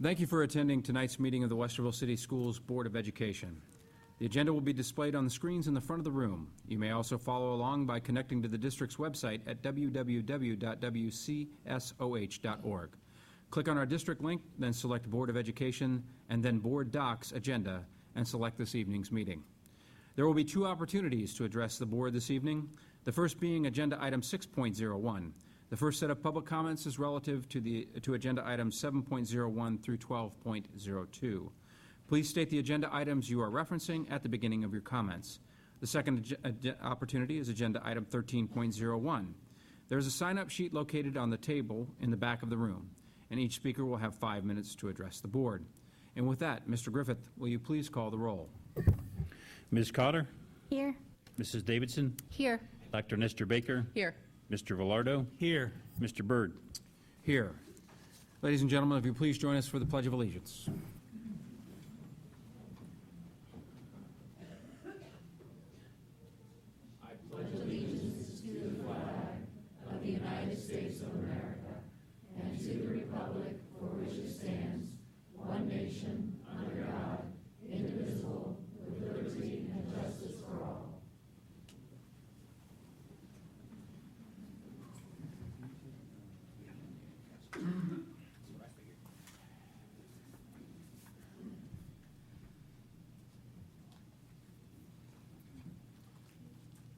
Thank you for attending tonight's meeting of the Westerville City Schools Board of Education. The agenda will be displayed on the screens in the front of the room. You may also follow along by connecting to the district's website at www.wcsoh.org. Click on our district link, then select Board of Education, and then Board Docs Agenda, and select this evening's meeting. There will be two opportunities to address the board this evening, the first being Agenda Item 6.01. The first set of public comments is relative to Agenda Items 7.01 through 12.02. Please state the agenda items you are referencing at the beginning of your comments. The second opportunity is Agenda Item 13.01. There is a sign-up sheet located on the table in the back of the room, and each speaker will have 5 minutes to address the board. And with that, Mr. Griffith, will you please call the roll? Ms. Cotter? Here. Mrs. Davidson? Here. Dr. Nestor Baker? Here. Mr. Velardo? Here. Mr. Byrd? Here. Ladies and gentlemen, if you please join us for the Pledge of Allegiance.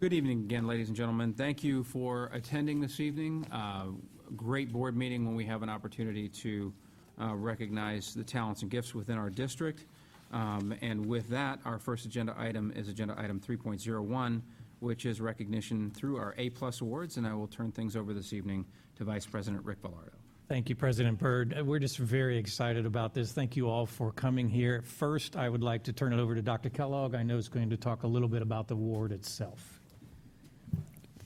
Good evening again, ladies and gentlemen. Thank you for attending this evening. Great board meeting when we have an opportunity to recognize the talents and gifts within our district. And with that, our first agenda item is Agenda Item 3.01, which is recognition through our A+ awards, and I will turn things over this evening to Vice President Rick Velardo. Thank you, President Byrd. We're just very excited about this. Thank you all for coming here. First, I would like to turn it over to Dr. Kellogg. I know is going to talk a little bit about the award itself.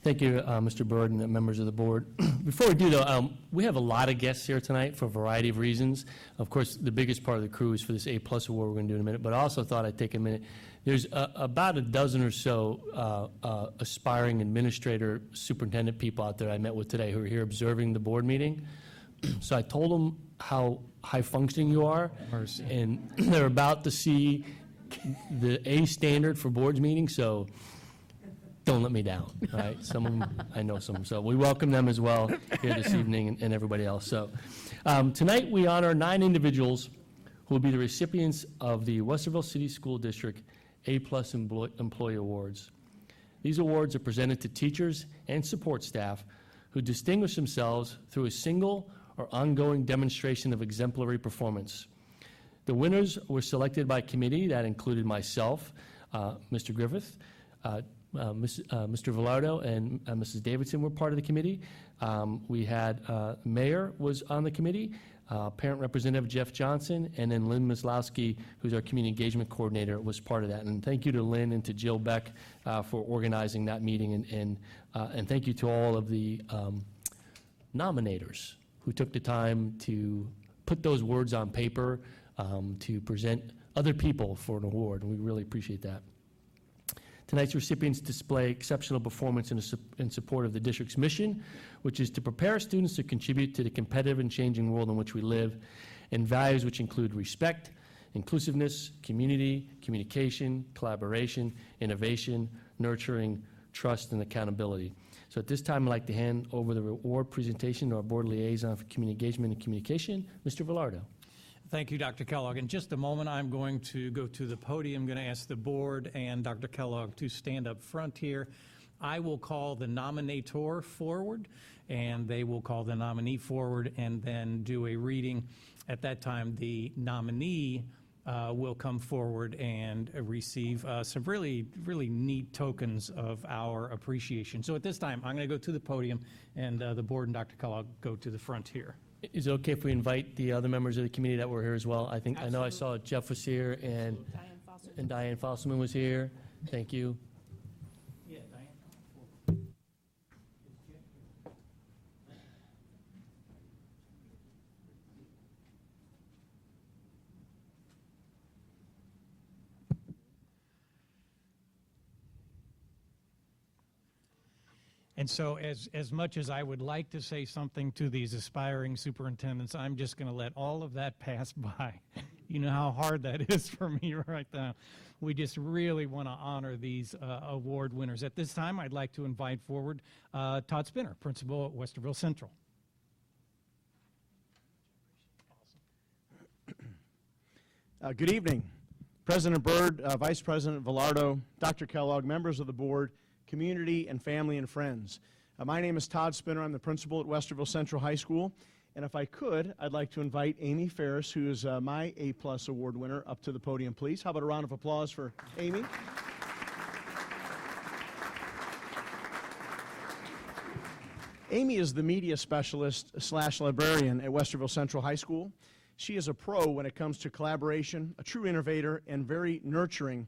Thank you, Mr. Byrd and the members of the board. Before we do, though, we have a lot of guests here tonight for a variety of reasons. Of course, the biggest part of the crew is for this A+ award we're going to do in a minute, but I also thought I'd take a minute. There's about a dozen or so aspiring administrator, superintendent people out there I met with today who are here observing the board meeting. So I told them how high-functioning you are, and they're about to see the A standard for boards meetings, so don't let me down, all right? Some of them, I know some, so we welcome them as well here this evening and everybody else. So tonight we honor 9 individuals who will be the recipients of the Westerville City School District A+ Employee Awards. These awards are presented to teachers and support staff who distinguish themselves through a single or ongoing demonstration of exemplary performance. The winners were selected by committee that included myself, Mr. Griffith, Mr. Velardo and Mrs. Davidson were part of the committee. We had Mayor was on the committee, Parent Representative Jeff Johnson, and then Lynn Maslowski, who's our Community Engagement Coordinator, was part of that. And thank you to Lynn and to Jill Beck for organizing that meeting, and thank you to all of the nominators who took the time to put those words on paper to present other people for an award, and we really appreciate that. Tonight's recipients display exceptional performance in support of the district's mission, which is to prepare students to contribute to the competitive and changing world in which we live, and values which include respect, inclusiveness, community, communication, collaboration, innovation, nurturing, trust, and accountability. So at this time, I'd like to hand over the award presentation to our board liaison for community engagement and communication, Mr. Velardo. Thank you, Dr. Kellogg. In just a moment, I'm going to go to the podium. I'm going to ask the board and Dr. Kellogg to stand up front here. I will call the nominator forward, and they will call the nominee forward and then do a reading. At that time, the nominee will come forward and receive some really, really neat tokens of our appreciation. So at this time, I'm going to go to the podium, and the board and Dr. Kellogg go to the front here. Is it okay if we invite the other members of the committee that were here as well? I know I saw Jeff was here and Diane Fosselman was here. Thank you. Yeah, Diane. And so as much as I would like to say something to these aspiring superintendents, I'm just going to let all of that pass by. You know how hard that is for me right now. We just really want to honor these award winners. At this time, I'd like to invite forward Todd Spinner, principal at Westerville Central. Good evening. President Byrd, Vice President Velardo, Dr. Kellogg, members of the board, community and family and friends. My name is Todd Spinner. I'm the principal at Westerville Central High School. And if I could, I'd like to invite Amy Ferris, who is my A-plus award winner, up to the podium, please. How about a round of applause for Amy? Amy is the media specialist / librarian at Westerville Central High School. She is a pro when it comes to collaboration, a true innovator, and very nurturing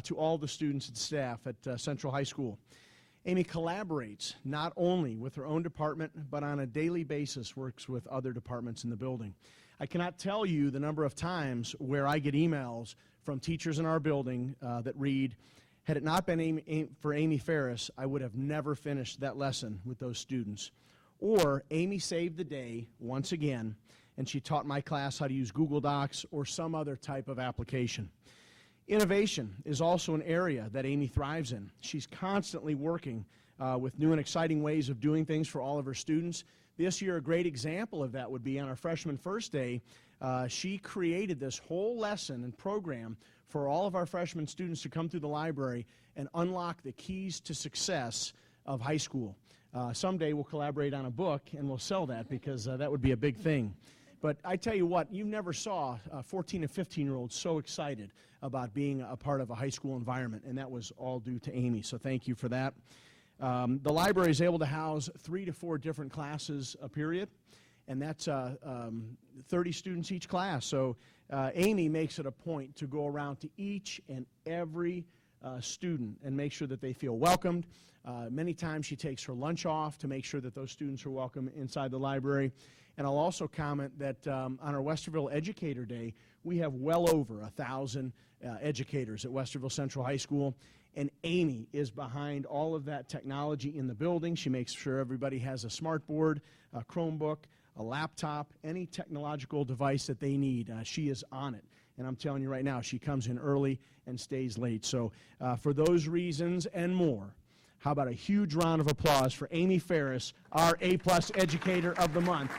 to all the students and staff at Central High School. Amy collaborates not only with her own department, but on a daily basis works with other departments in the building. I cannot tell you the number of times where I get emails from teachers in our building that read, "Had it not been for Amy Ferris, I would have never finished that lesson with those students." Or, "Amy saved the day once again, and she taught my class how to use Google Docs or some other type of application." Innovation is also an area that Amy thrives in. She's constantly working with new and exciting ways of doing things for all of her students. This year, a great example of that would be on our freshman first day. She created this whole lesson and program for all of our freshman students to come through the library and unlock the keys to success of high school. Someday we'll collaborate on a book and we'll sell that because that would be a big thing. But I tell you what, you never saw 14 and 15-year-olds so excited about being a part of a high school environment, and that was all due to Amy, so thank you for that. The library is able to house 3 to 4 different classes a period, and that's 30 students each class. So Amy makes it a point to go around to each and every student and make sure that they feel welcomed. Many times she takes her lunch off to make sure that those students are welcome inside the library. And I'll also comment that on our Westerville Educator Day, we have well over 1,000 educators at Westerville Central High School, and Amy is behind all of that technology in the building. She makes sure everybody has a smart board, a Chromebook, a laptop, any technological device that they need. She is on it. And I'm telling you right now, she comes in early and stays late. So for those reasons and more, how about a huge round of applause for Amy Ferris, our A-plus Educator of the Month.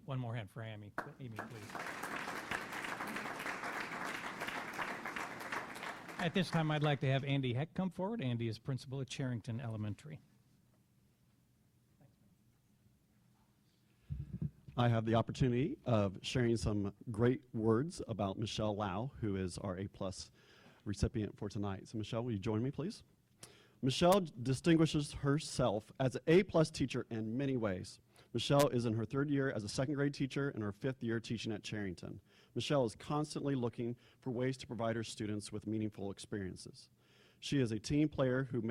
One more hand for Amy, please. At this time, I'd like to have Andy Heck come forward. Andy is principal at Charrington Elementary. I have the opportunity of sharing some great words about Michelle Lau, who is our A-plus recipient for tonight. So Michelle, will you join me, please? Michelle distinguishes herself as an A-plus teacher in many ways. Michelle is in her 3rd year as a 2nd grade teacher and her 5th year teaching at Charrington. Michelle is constantly looking for ways to provide her students with meaningful experiences. She is a team player who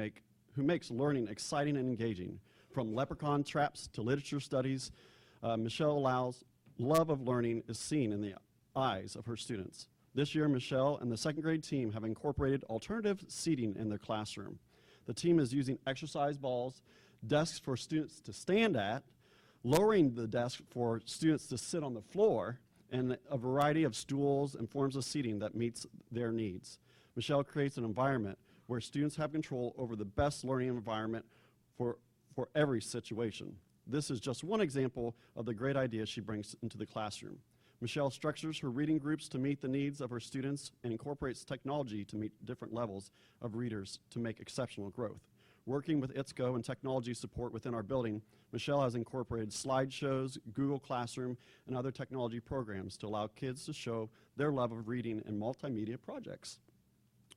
makes learning exciting and engaging. From leprechaun traps to literature studies, Michelle Lau's love of learning is seen in the eyes of her students. This year, Michelle and the 2nd grade team have incorporated alternative seating in their classroom. The team is using exercise balls, desks for students to stand at, lowering the desk for students to sit on the floor, and a variety of stools and forms of seating that meets their needs. Michelle creates an environment where students have control over the best learning environment for every situation. This is just one example of the great ideas she brings into the classroom. Michelle structures her reading groups to meet the needs of her students and incorporates technology to meet different levels of readers to make exceptional growth. Working with ITSCO and technology support within our building, Michelle has incorporated slideshows, Google Classroom, and other technology programs to allow kids to show their love of reading in multimedia projects.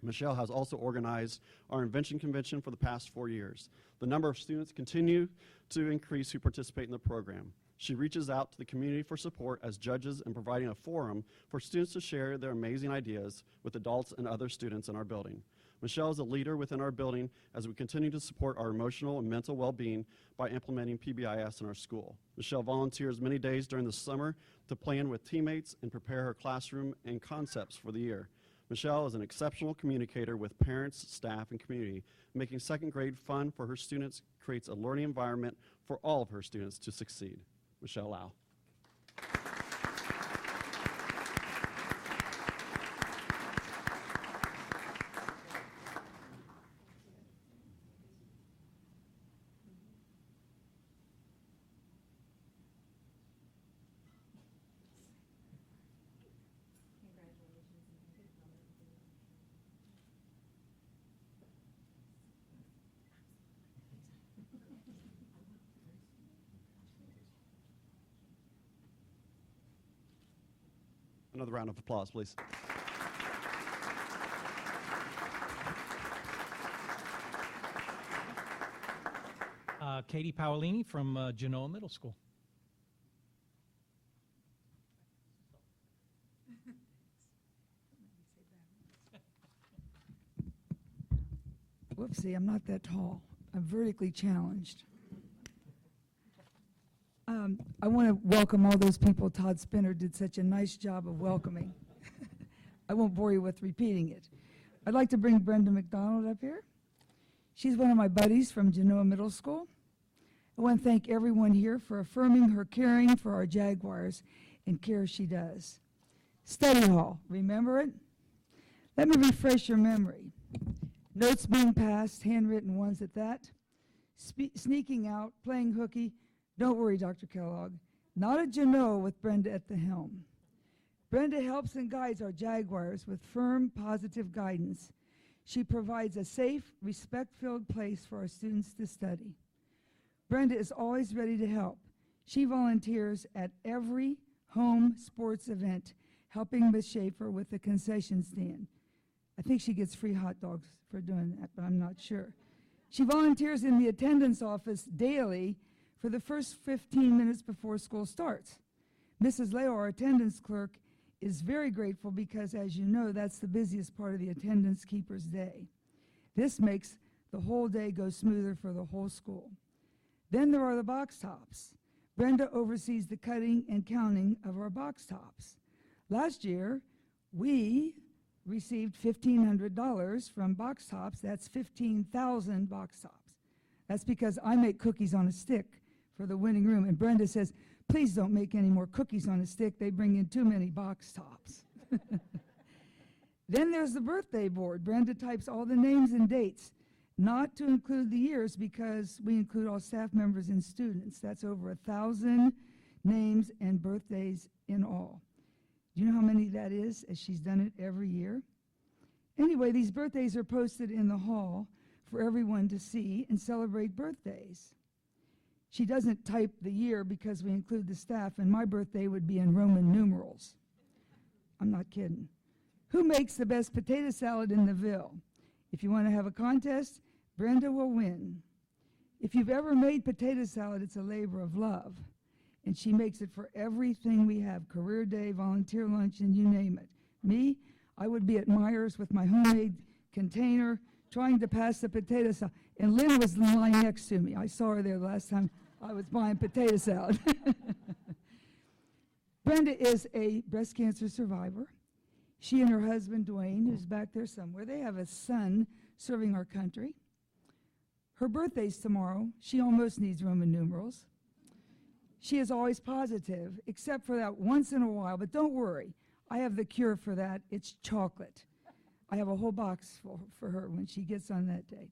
Michelle has also organized our Invention Convention for the past 4 years. The number of students continue to increase who participate in the program. She reaches out to the community for support as judges and providing a forum for students to share their amazing ideas with adults and other students in our building. Michelle is a leader within our building as we continue to support our emotional and mental well-being by implementing PBIS in our school. Michelle volunteers many days during the summer to plan with teammates and prepare her classroom and concepts for the year. Michelle is an exceptional communicator with parents, staff, and community. Making second grade fun for her students creates a learning environment for all of her students to succeed. Michelle Lau. Another round of applause, please. Katie Paolini from Genoa Middle School. Whoopsie, I'm not that tall. I'm vertically challenged. I want to welcome all those people Todd Spinner did such a nice job of welcoming. I won't bore you with repeating it. I'd like to bring Brenda McDonald up here. She's one of my buddies from Genoa Middle School. I want to thank everyone here for affirming her caring for our Jaguars and care she does. Study hall, remember it? Let me refresh your memory. Notes being passed, handwritten ones at that. Sneaking out, playing hooky. Don't worry, Dr. Kellogg. Not a Genoa with Brenda at the helm. Brenda helps and guides our Jaguars with firm, positive guidance. She provides a safe, respect-filled place for our students to study. Brenda is always ready to help. She volunteers at every home sports event, helping Miss Schaefer with the concession stand. I think she gets free hot dogs for doing that, but I'm not sure. She volunteers in the attendance office daily for the first 15 minutes before school starts. Mrs. Leo, our attendance clerk, is very grateful because, as you know, that's the busiest part of the attendance keeper's day. This makes the whole day go smoother for the whole school. Then there are the box tops. Brenda oversees the cutting and counting of our box tops. Last year, we received $1,500 from box tops. That's 15,000 box tops. That's because I make cookies on a stick for the winning room. And Brenda says, please don't make any more cookies on a stick. They bring in too many box tops. Then there's the birthday board. Brenda types all the names and dates, not to include the years because we include all staff members and students. That's over 1,000 names and birthdays in all. Do you know how many that is, as she's done it every year? Anyway, these birthdays are posted in the hall for everyone to see and celebrate birthdays. She doesn't type the year because we include the staff, and my birthday would be in Roman numerals. I'm not kidding. Who makes the best potato salad in the Ville? If you want to have a contest, Brenda will win. If you've ever made potato salad, it's a labor of love. And she makes it for everything we have, career day, volunteer lunch, and you name it. Me, I would be at Myers with my homemade container, trying to pass the potato salad. And Lynn was in line next to me. I saw her there the last time I was buying potato salad. Brenda is a breast cancer survivor. She and her husband, Dwayne, who's back there somewhere, they have a son serving our country. Her birthday's tomorrow. She almost needs Roman numerals. She is always positive, except for that once in a while. But don't worry, I have the cure for that. It's chocolate. I have a whole box full for her when she gets on that day.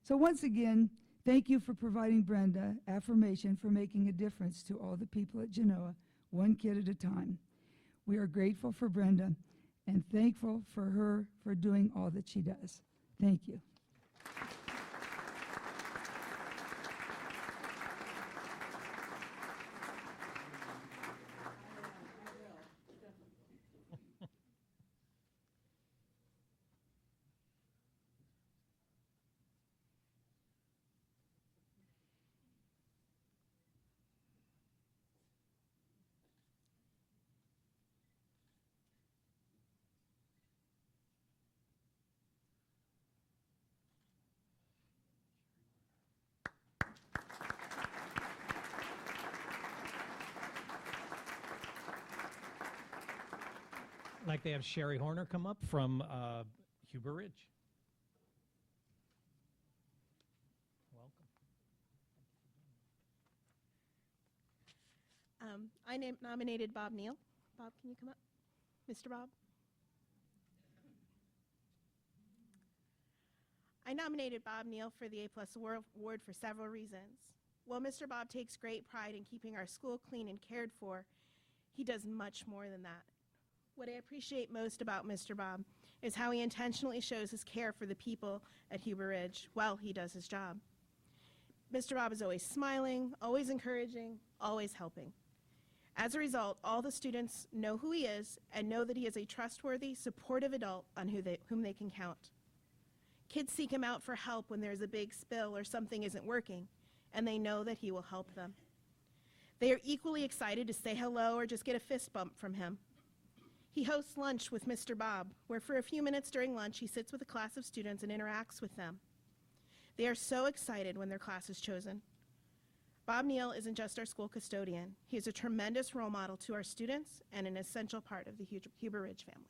So once again, thank you for providing Brenda affirmation for making a difference to all the people at Genoa, one kid at a time. We are grateful for Brenda and thankful for her for doing all that she does. Thank you. like to have Sherry Horner come up from Huber Ridge. Welcome. I nominated Bob Neal. Bob, can you come up? Mr. Bob? I nominated Bob Neal for the A+ award for several reasons. While Mr. Bob takes great pride in keeping our school clean and cared for, he does much more than that. What I appreciate most about Mr. Bob is how he intentionally shows his care for the people at Huber Ridge while he does his job. Mr. Bob is always smiling, always encouraging, always helping. As a result, all the students know who he is and know that he is a trustworthy, supportive adult on whom they can count. Kids seek him out for help when there's a big spill or something isn't working, and they know that he will help them. They are equally excited to say hello or just get a fist bump from him. He hosts lunch with Mr. Bob, where for a few minutes during lunch he sits with a class of students and interacts with them. They are so excited when their class is chosen. Bob Neal isn't just our school custodian. He is a tremendous role model to our students and an essential part of the Huber Ridge family.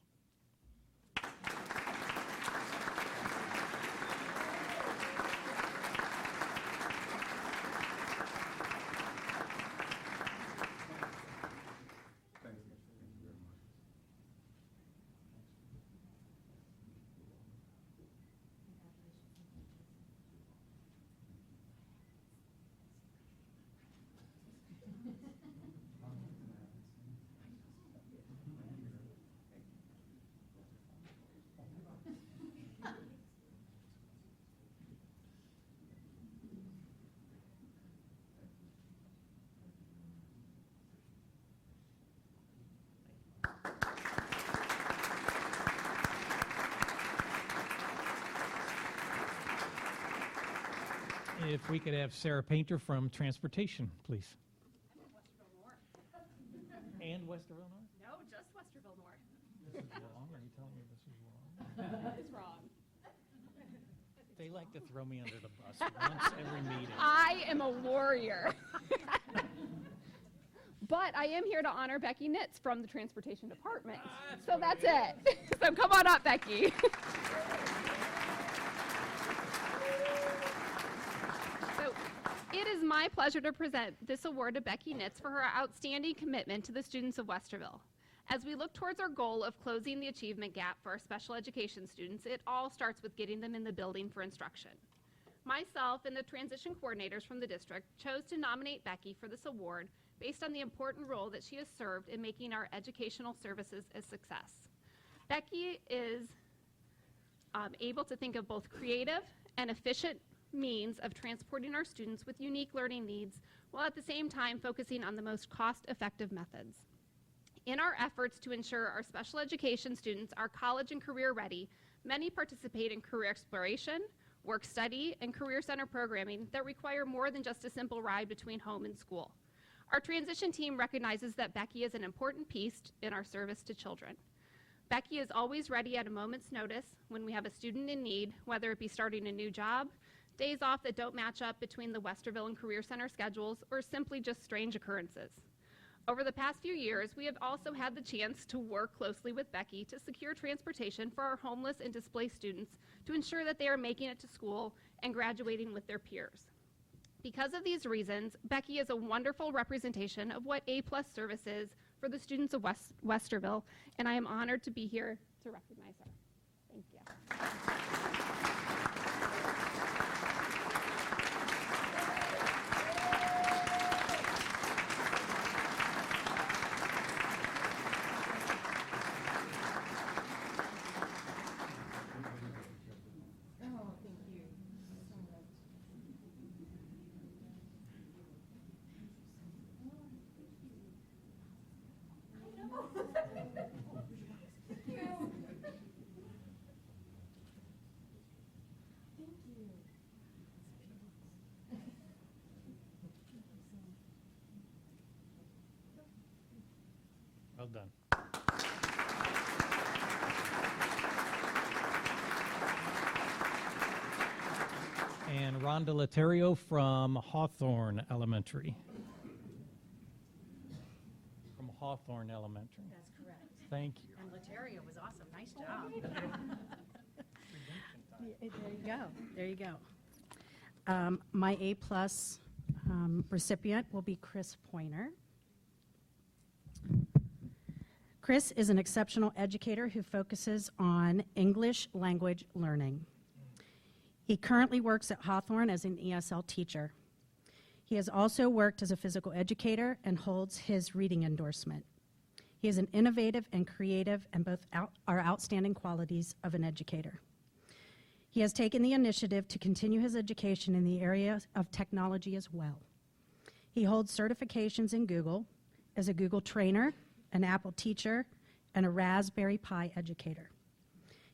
If we could have Sarah Painter from Transportation, please. And Westerville North? No, just Westerville North. This is wrong. Are you telling me this is wrong? It's wrong. They like to throw me under the bus once every meeting. I am a warrior. But I am here to honor Becky Nitz from the Transportation Department. So that's it. So come on up, Becky. So it is my pleasure to present this award to Becky Nitz for her outstanding commitment to the students of Westerville. As we look towards our goal of closing the achievement gap for our special education students, it all starts with getting them in the building for instruction. Myself and the transition coordinators from the district chose to nominate Becky for this award based on the important role that she has served in making our educational services a success. Becky is able to think of both creative and efficient means of transporting our students with unique learning needs, while at the same time focusing on the most cost-effective methods. In our efforts to ensure our special education students are college and career ready, many participate in career exploration, work study, and career center programming that require more than just a simple ride between home and school. Our transition team recognizes that Becky is an important piece in our service to children. Becky is always ready at a moment's notice when we have a student in need, whether it be starting a new job, days off that don't match up between the Westerville and Career Center schedules, or simply just strange occurrences. Over the past few years, we have also had the chance to work closely with Becky to secure transportation for our homeless and displaced students to ensure that they are making it to school and graduating with their peers. Because of these reasons, Becky is a wonderful representation of what A+ service is for the students of Westerville, and I am honored to be here to recognize her. Thank you. Well done. And Rhonda Laterio from Hawthorne Elementary. From Hawthorne Elementary. That's correct. Thank you. And Letaria was awesome. Nice job. There you go. There you go. My A-plus recipient will be Chris Pointer. Chris is an exceptional educator who focuses on English language learning. He currently works at Hawthorne as an ESL teacher. He has also worked as a physical educator and holds his reading endorsement. He is an innovative and creative, and both are outstanding qualities of an educator. He has taken the initiative to continue his education in the area of technology as well. He holds certifications in Google as a Google trainer, an Apple teacher, and a Raspberry Pi educator.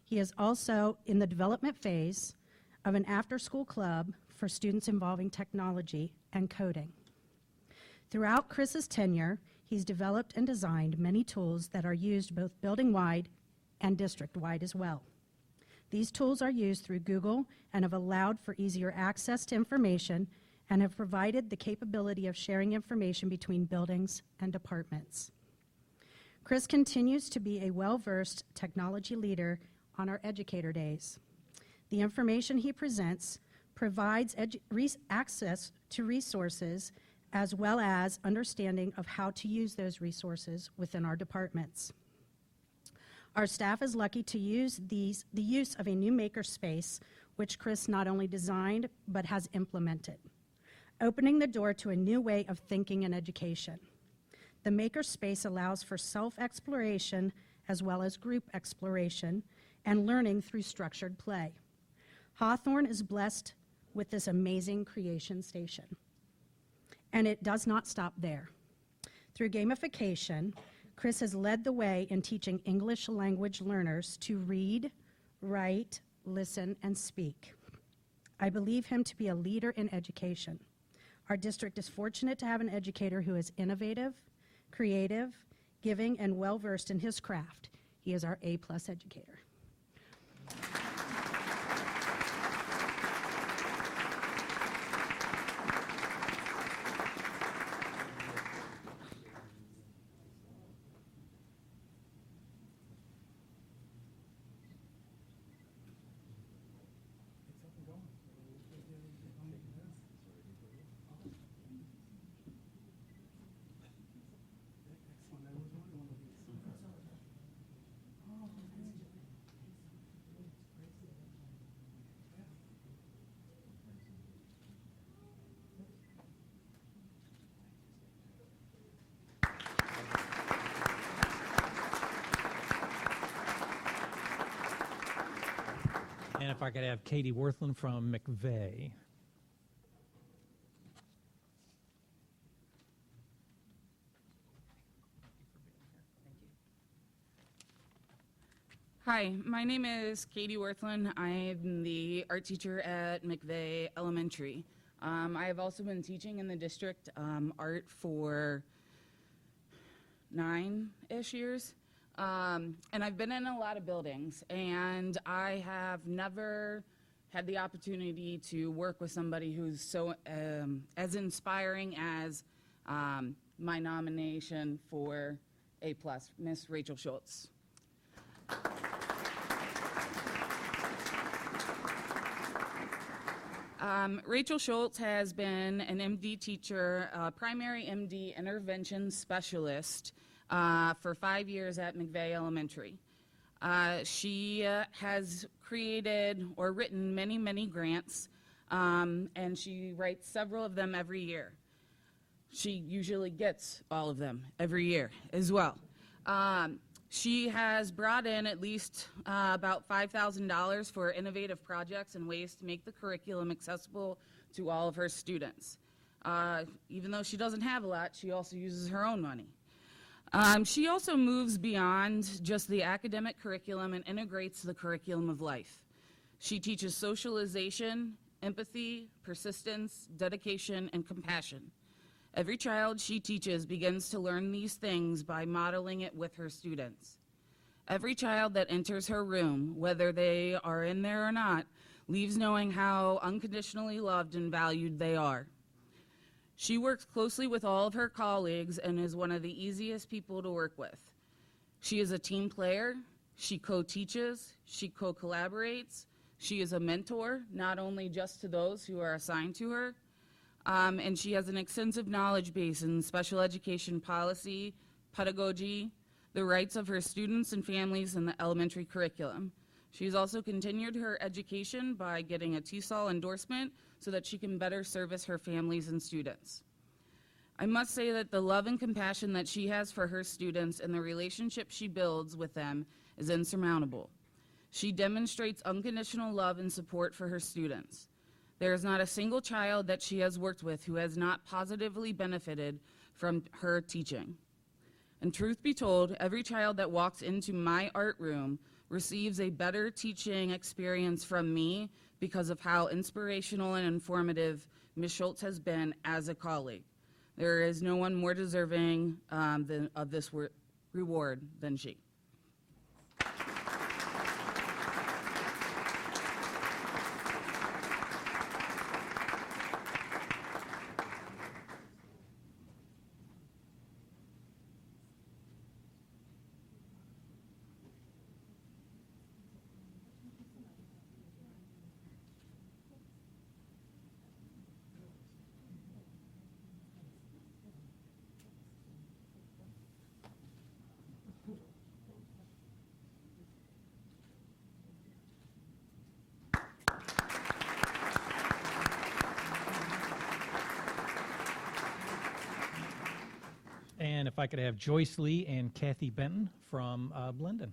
He is also in the development phase of an after-school club for students involving technology and coding. Throughout Chris's tenure, he's developed and designed many tools that are used both building-wide and district-wide as well. These tools are used through Google and have allowed for easier access to information and have provided the capability of sharing information between buildings and departments. Chris continues to be a well-versed technology leader on our educator days. The information he presents provides access to resources as well as understanding of how to use those resources within our departments. Our staff is lucky to use the use of a new makerspace, which Chris not only designed but has implemented, opening the door to a new way of thinking in education. The makerspace allows for self-exploration as well as group exploration and learning through structured play. Hawthorne is blessed with this amazing creation station. And it does not stop there. Through gamification, Chris has led the way in teaching English language learners to read, write, listen, and speak. I believe him to be a leader in education. Our district is fortunate to have an educator who is innovative, creative, giving, and well-versed in his craft. He is our A-plus educator. And if I could have Katie Worthland from McVeigh. Hi, my name is Katie Worthland. I'm the art teacher at McVeigh Elementary. I have also been teaching in the district art for 9-ish years. And I've been in a lot of buildings, and I have never had the opportunity to work with somebody who's so as inspiring as my nomination for A+, Miss Rachel Schultz. Rachel Schultz has been an MD teacher, primary MD intervention specialist for 5 years at McVeigh Elementary. She has created or written many, many grants, and she writes several of them every year. She usually gets all of them every year as well. She has brought in at least about $5,000 for innovative projects and ways to make the curriculum accessible to all of her students. Even though she doesn't have a lot, she also uses her own money. She also moves beyond just the academic curriculum and integrates the curriculum of life. She teaches socialization, empathy, persistence, dedication, and compassion. Every child she teaches begins to learn these things by modeling it with her students. Every child that enters her room, whether they are in there or not, leaves knowing how unconditionally loved and valued they are. She works closely with all of her colleagues and is one of the easiest people to work with. She is a team player. She co-teaches. She co-collaborates. She is a mentor, not only just to those who are assigned to her, and she has an extensive knowledge base in special education policy, pedagogy, the rights of her students and families in the elementary curriculum. She's also continued her education by getting a TESOL endorsement so that she can better service her families and students. I must say that the love and compassion that she has for her students and the relationship she builds with them is insurmountable. She demonstrates unconditional love and support for her students. There is not a single child that she has worked with who has not positively benefited from her teaching. And truth be told, every child that walks into my art room receives a better teaching experience from me because of how inspirational and informative Ms. Schultz has been as a colleague. There is no one more deserving of this reward than she. And if I could have Joyce Lee and Kathy Benton from Blendon.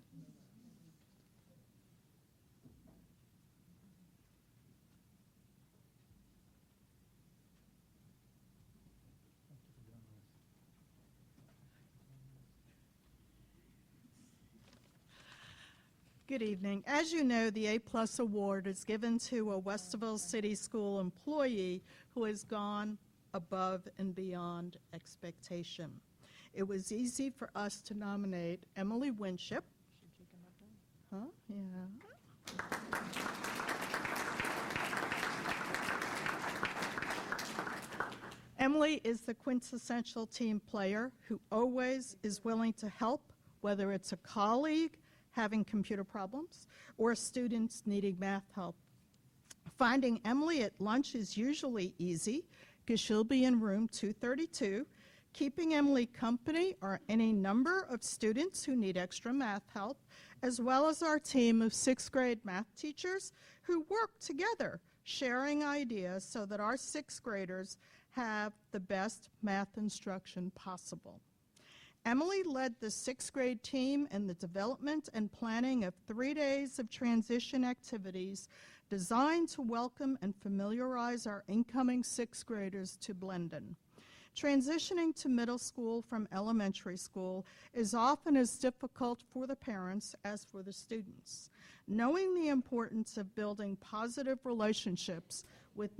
Good evening. As you know, the A+ award is given to a Westerville City School employee who has gone above and beyond expectation. It was easy for us to nominate Emily Winship. Huh? Yeah. Emily is the quintessential team player who always is willing to help, whether it's a colleague having computer problems or students needing math help. Finding Emily at lunch is usually easy because she'll be in room 232. Keeping Emily company are any number of students who need extra math help, as well as our team of 6th grade math teachers who work together, sharing ideas so that our 6th graders have the best math instruction possible. Emily led the 6th grade team in the development and planning of 3 days of transition activities designed to welcome and familiarize our incoming 6th graders to Blendon. Transitioning to middle school from elementary school is often as difficult for the parents as for the students. Knowing the importance of building positive relationships with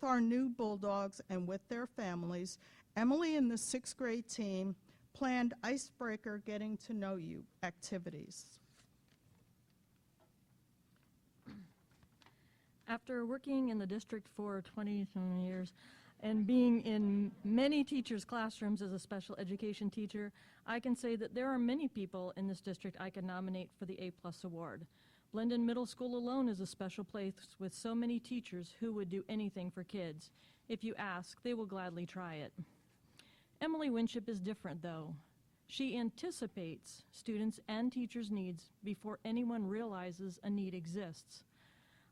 our new Bulldogs and with their families, Emily and the 6th grade team planned icebreaker getting to know you activities. After working in the district for 20 years and being in many teachers' classrooms as a special education teacher, I can say that there are many people in this district I can nominate for the A+ award. Blendon Middle School alone is a special place with so many teachers who would do anything for kids. If you ask, they will gladly try it. Emily Winship is different, though. She anticipates students' and teachers' needs before anyone realizes a need exists.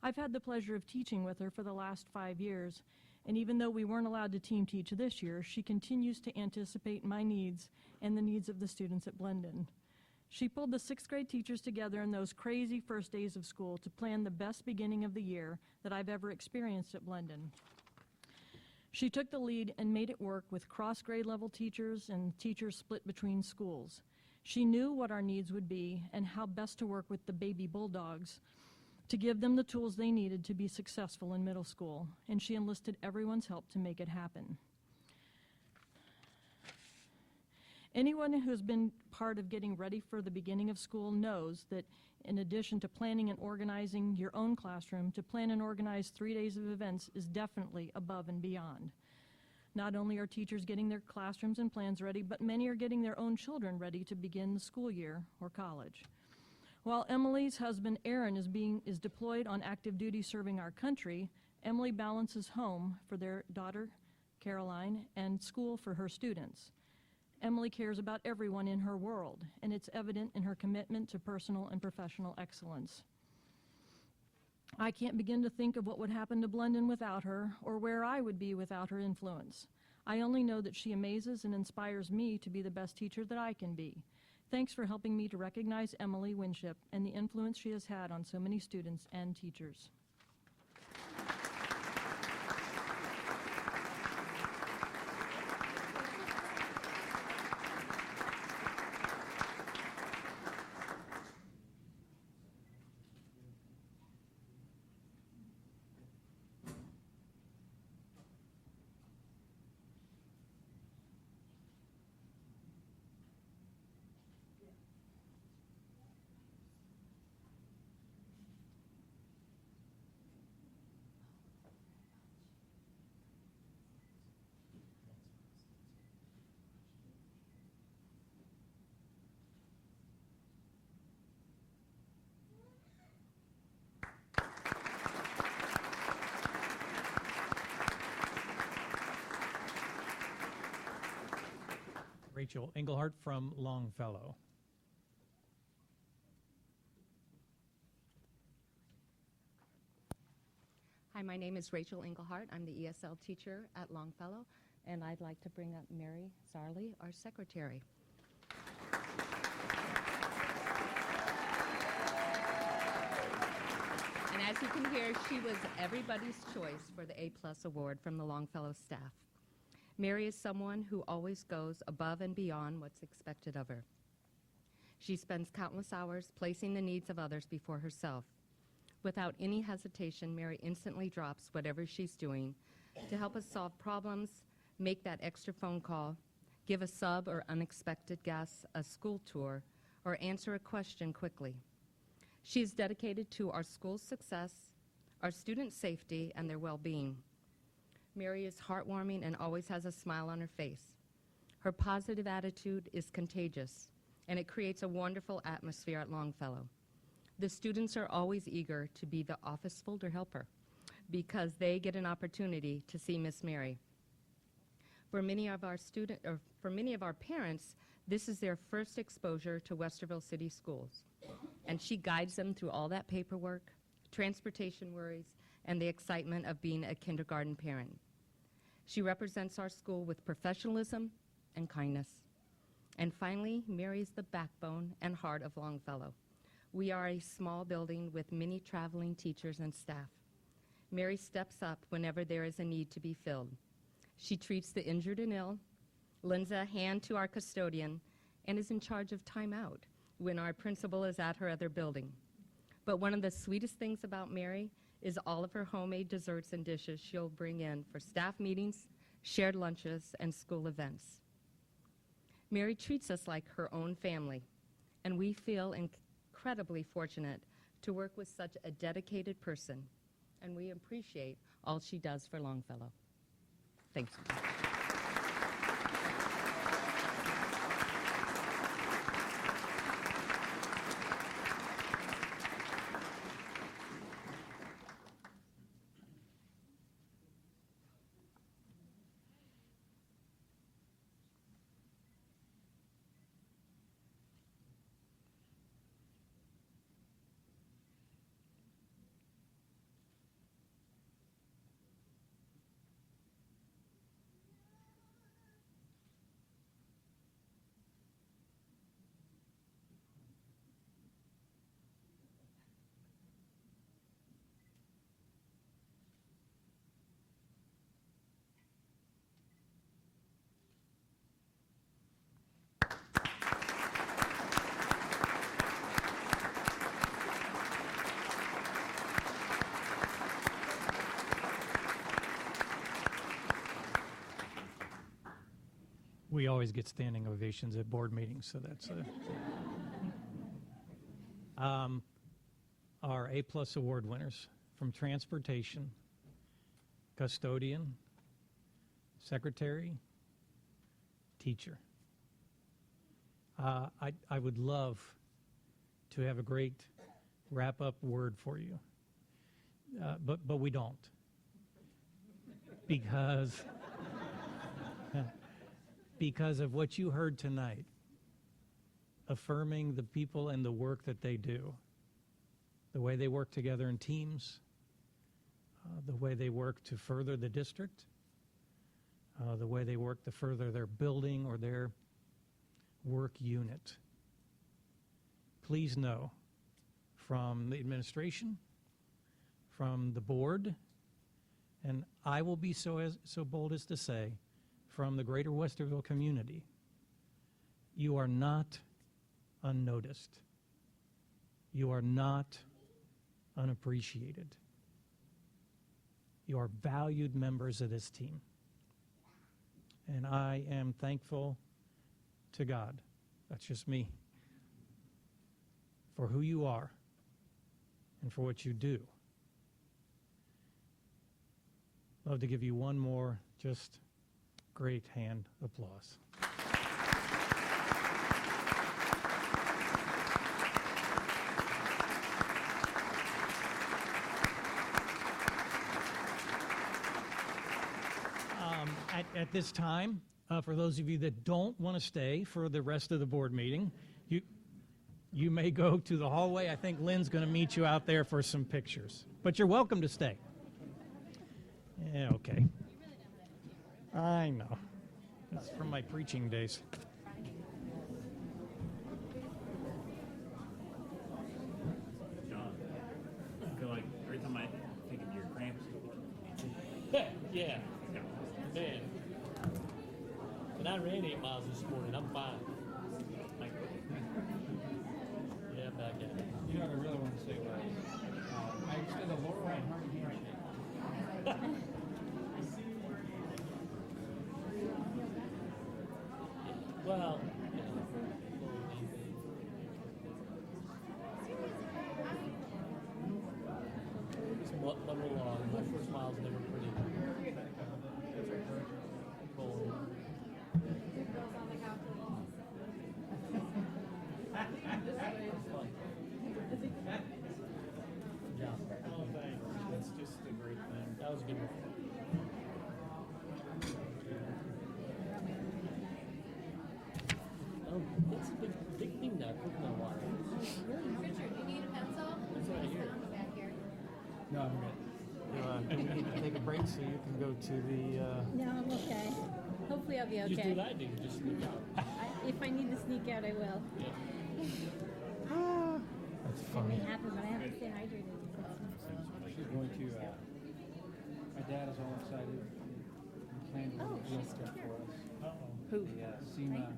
I've had the pleasure of teaching with her for the last 5 years, and even though we weren't allowed to team teach this year, she continues to anticipate my needs and the needs of the students at Blendon. She pulled the 6th grade teachers together in those crazy first days of school to plan the best beginning of the year that I've ever experienced at Blendon. She took the lead and made it work with cross-grade level teachers and teachers split between schools. She knew what our needs would be and how best to work with the baby Bulldogs to give them the tools they needed to be successful in middle school, and she enlisted everyone's help to make it happen. Anyone who's been part of getting ready for the beginning of school knows that in addition to planning and organizing your own classroom, to plan and organize 3 days of events is definitely above and beyond. Not only are teachers getting their classrooms and plans ready, but many are getting their own children ready to begin the school year or college. While Emily's husband, Aaron, is deployed on active duty serving our country, Emily balances home for their daughter, Caroline, and school for her students. Emily cares about everyone in her world, and it's evident in her commitment to personal and professional excellence. I can't begin to think of what would happen to Blendon without her, or where I would be without her influence. I only know that she amazes and inspires me to be the best teacher that I can be. Thanks for helping me to recognize Emily Winship and the influence she has had on so many students and teachers. Rachel Engelhardt from Longfellow. Hi, my name is Rachel Engelhardt. I'm the ESL teacher at Longfellow, and I'd like to bring up Mary Zarley, our secretary. And as you can hear, she was everybody's choice for the A+ award from the Longfellow staff. Mary is someone who always goes above and beyond what's expected of her. She spends countless hours placing the needs of others before herself. Without any hesitation, Mary instantly drops whatever she's doing to help us solve problems, make that extra phone call, give a sub or unexpected guest a school tour, or answer a question quickly. She is dedicated to our school's success, our students' safety, and their well-being. Mary is heartwarming and always has a smile on her face. Her positive attitude is contagious, and it creates a wonderful atmosphere at Longfellow. The students are always eager to be the office folder helper because they get an opportunity to see Miss Mary. For many of our parents, this is their first exposure to Westerville City Schools, and she guides them through all that paperwork, transportation worries, and the excitement of being a kindergarten parent. She represents our school with professionalism and kindness. And finally, Mary is the backbone and heart of Longfellow. We are a small building with many traveling teachers and staff. Mary steps up whenever there is a need to be filled. She treats the injured and ill, lends a hand to our custodian, and is in charge of timeout when our principal is at her other building. But one of the sweetest things about Mary is all of her homemade desserts and dishes she'll bring in for staff meetings, shared lunches, and school events. Mary treats us like her own family, and we feel incredibly fortunate to work with such a dedicated person, and we appreciate all she does for Longfellow. Thank you. We always get standing ovations at board meetings, so that's our A+ award winners from transportation, custodian, secretary, teacher. I would love to have a great wrap-up word for you, but we don't, because of what you heard tonight, affirming the people and the work that they do, the way they work together in teams, the way they work to further the district, the way they work to further their building or their work unit. Please know from the administration, from the board, and I will be so bold as to say, from the greater Westerville community, you are not unnoticed. You are not unappreciated. You are valued members of this team. And I am thankful to God, that's just me, for who you are and for what you do. Love to give you one more just great hand applause. At this time, for those of you that don't want to stay for the rest of the board meeting, you may go to the hallway. I think Lynn's going to meet you out there for some pictures. But you're welcome to stay. Yeah, okay. I know. That's from my preaching days. John, I feel like every time I think of your cramps, Yeah. Man. And I ran 8 miles this morning. I'm fine. Yeah, back at it. You know what I really want to say was, I extend a Laura and Harmon handshake. Well, just level along. My first mile's never pretty. Cold. oh, thanks. That's just a great thing. That was a good one. Oh, that's a big thing now, coconut water. Richard, you need a pencil? That's right here. Back here. No, I'm good. You need to take a break so you can go to the... No, I'm okay. Hopefully I'll be okay. Just do what I do, just sneak out. If I need to sneak out, I will. Yeah. That's It funny. may happen, but I have to stay hydrated. She's going to, my dad is all excited. He planned a little deal stuff for us. Who? The SEMA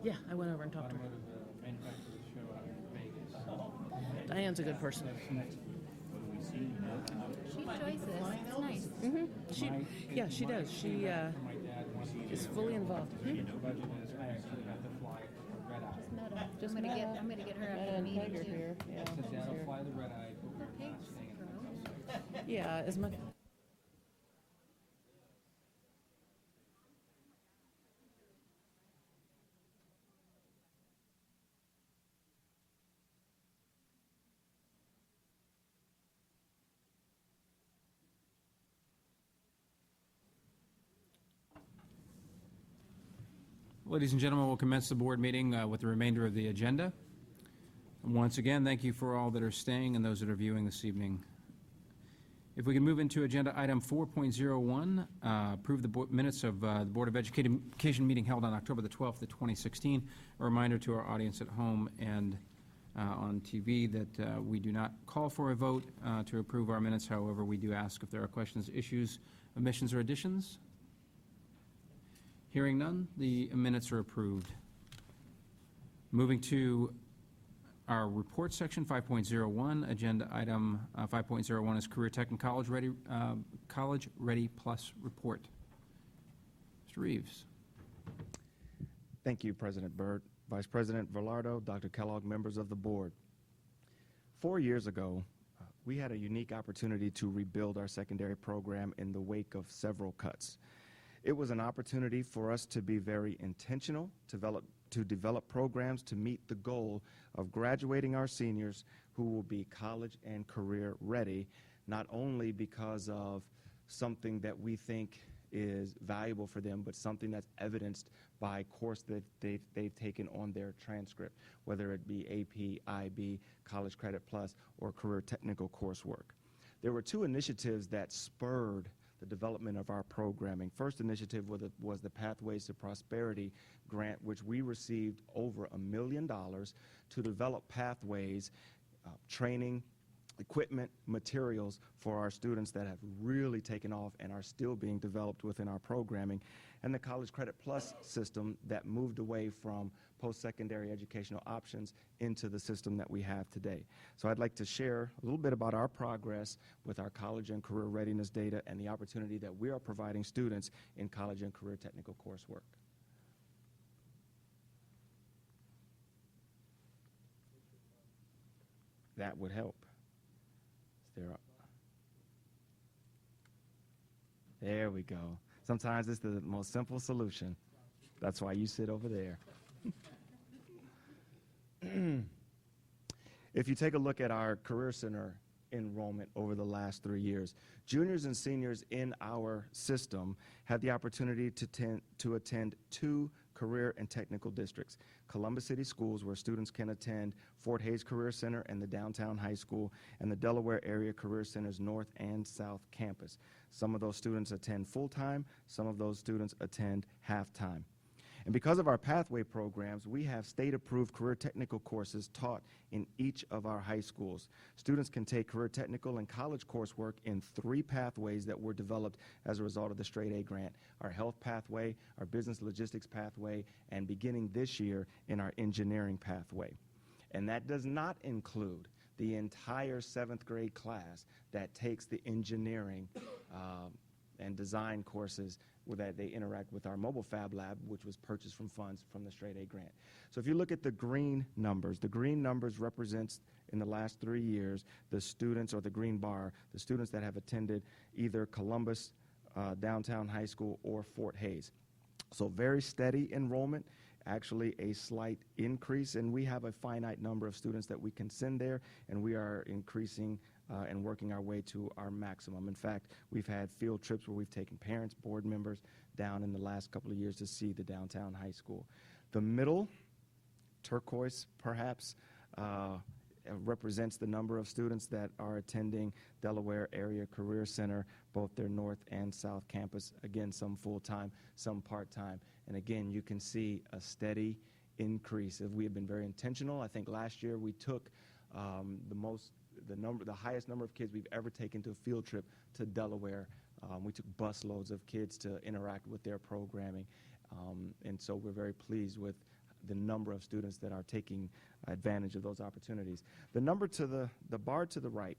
Yeah, I went over and talked to her. automotive manufacturers show out in Vegas. Diane's a good person. She enjoys this. It's nice. Yeah, she does. She is fully involved. The budget is I actually have to fly a red eye. I'm gonna get her after the meeting too. Here. Yeah, Says he's Dad will here. fly the red eye, but we're not staying in the hotel. Yeah, as much. Ladies and gentlemen, we'll commence the board meeting with the remainder of the agenda. And once again, thank you for all that are staying and those that are viewing this evening. If we can move into agenda item 4.01, approve the minutes of the Board of Education meeting held on October the 12th of 2016. A reminder to our audience at home and on TV that we do not call for a vote to approve our minutes. However, we do ask if there are questions, issues, omissions, or additions. Hearing none, the minutes are approved. Moving to our report section, 5.01, agenda item 5.01 is Career Tech and College Ready Plus report. Mr. Reeves. Thank you, President Byrd, Vice President Velardo, Dr. Kellogg, members of the board. 4 years ago, we had a unique opportunity to rebuild our secondary program in the wake of several cuts. It was an opportunity for us to be very intentional, to develop programs to meet the goal of graduating our seniors who will be college and career ready, not only because of something that we think is valuable for them, but something that's evidenced by course that they've taken on their transcript, whether it be AP, IB, College Credit Plus, or career technical coursework. There were two initiatives that spurred the development of our programming. First initiative was the Pathways to Prosperity grant, which we received over $1 million to develop pathways, training, equipment, materials for our students that have really taken off and are still being developed within our programming, and the College Credit Plus system that moved away from post-secondary educational options into the system that we have today. So I'd like to share a little bit about our progress with our college and career readiness data and the opportunity that we are providing students in college and career technical coursework. That would help. There we go. Sometimes it's the most simple solution. That's why you sit over there. If you take a look at our Career Center enrollment over the last 3 years, juniors and seniors in our system have the opportunity to attend 2 career and technical districts: Columbus City Schools, where students can attend Fort Hays Career Center and the Downtown High School, and the Delaware Area Career Center's North and South Campus. Some of those students attend full-time, some of those students attend half-time. And because of our pathway programs, we have state-approved career technical courses taught in each of our high schools. Students can take career technical and college coursework in 3 pathways that were developed as a result of the Straight A grant: our health pathway, our business logistics pathway, and beginning this year in our engineering pathway. And that does not include the entire 7th grade class that takes the engineering and design courses that they interact with our mobile fab lab, which was purchased from funds from the Straight A grant. So if you look at the green numbers represents in the last 3 years the students, or the green bar, the students that have attended either Columbus, Downtown High School, or Fort Hays. So very steady enrollment, actually a slight increase, and we have a finite number of students that we can send there, and we are increasing and working our way to our maximum. In fact, we've had field trips where we've taken parents, board members down in the last couple of years to see the Downtown High School. The middle, turquoise perhaps, represents the number of students that are attending Delaware Area Career Center, both their North and South Campus. Again, some full-time, some part-time. And again, you can see a steady increase. We have been very intentional. I think last year we took the highest number of kids we've ever taken to a field trip to Delaware. We took bus loads of kids to interact with their programming. And so we're very pleased with the number of students that are taking advantage of those opportunities. The bar to the right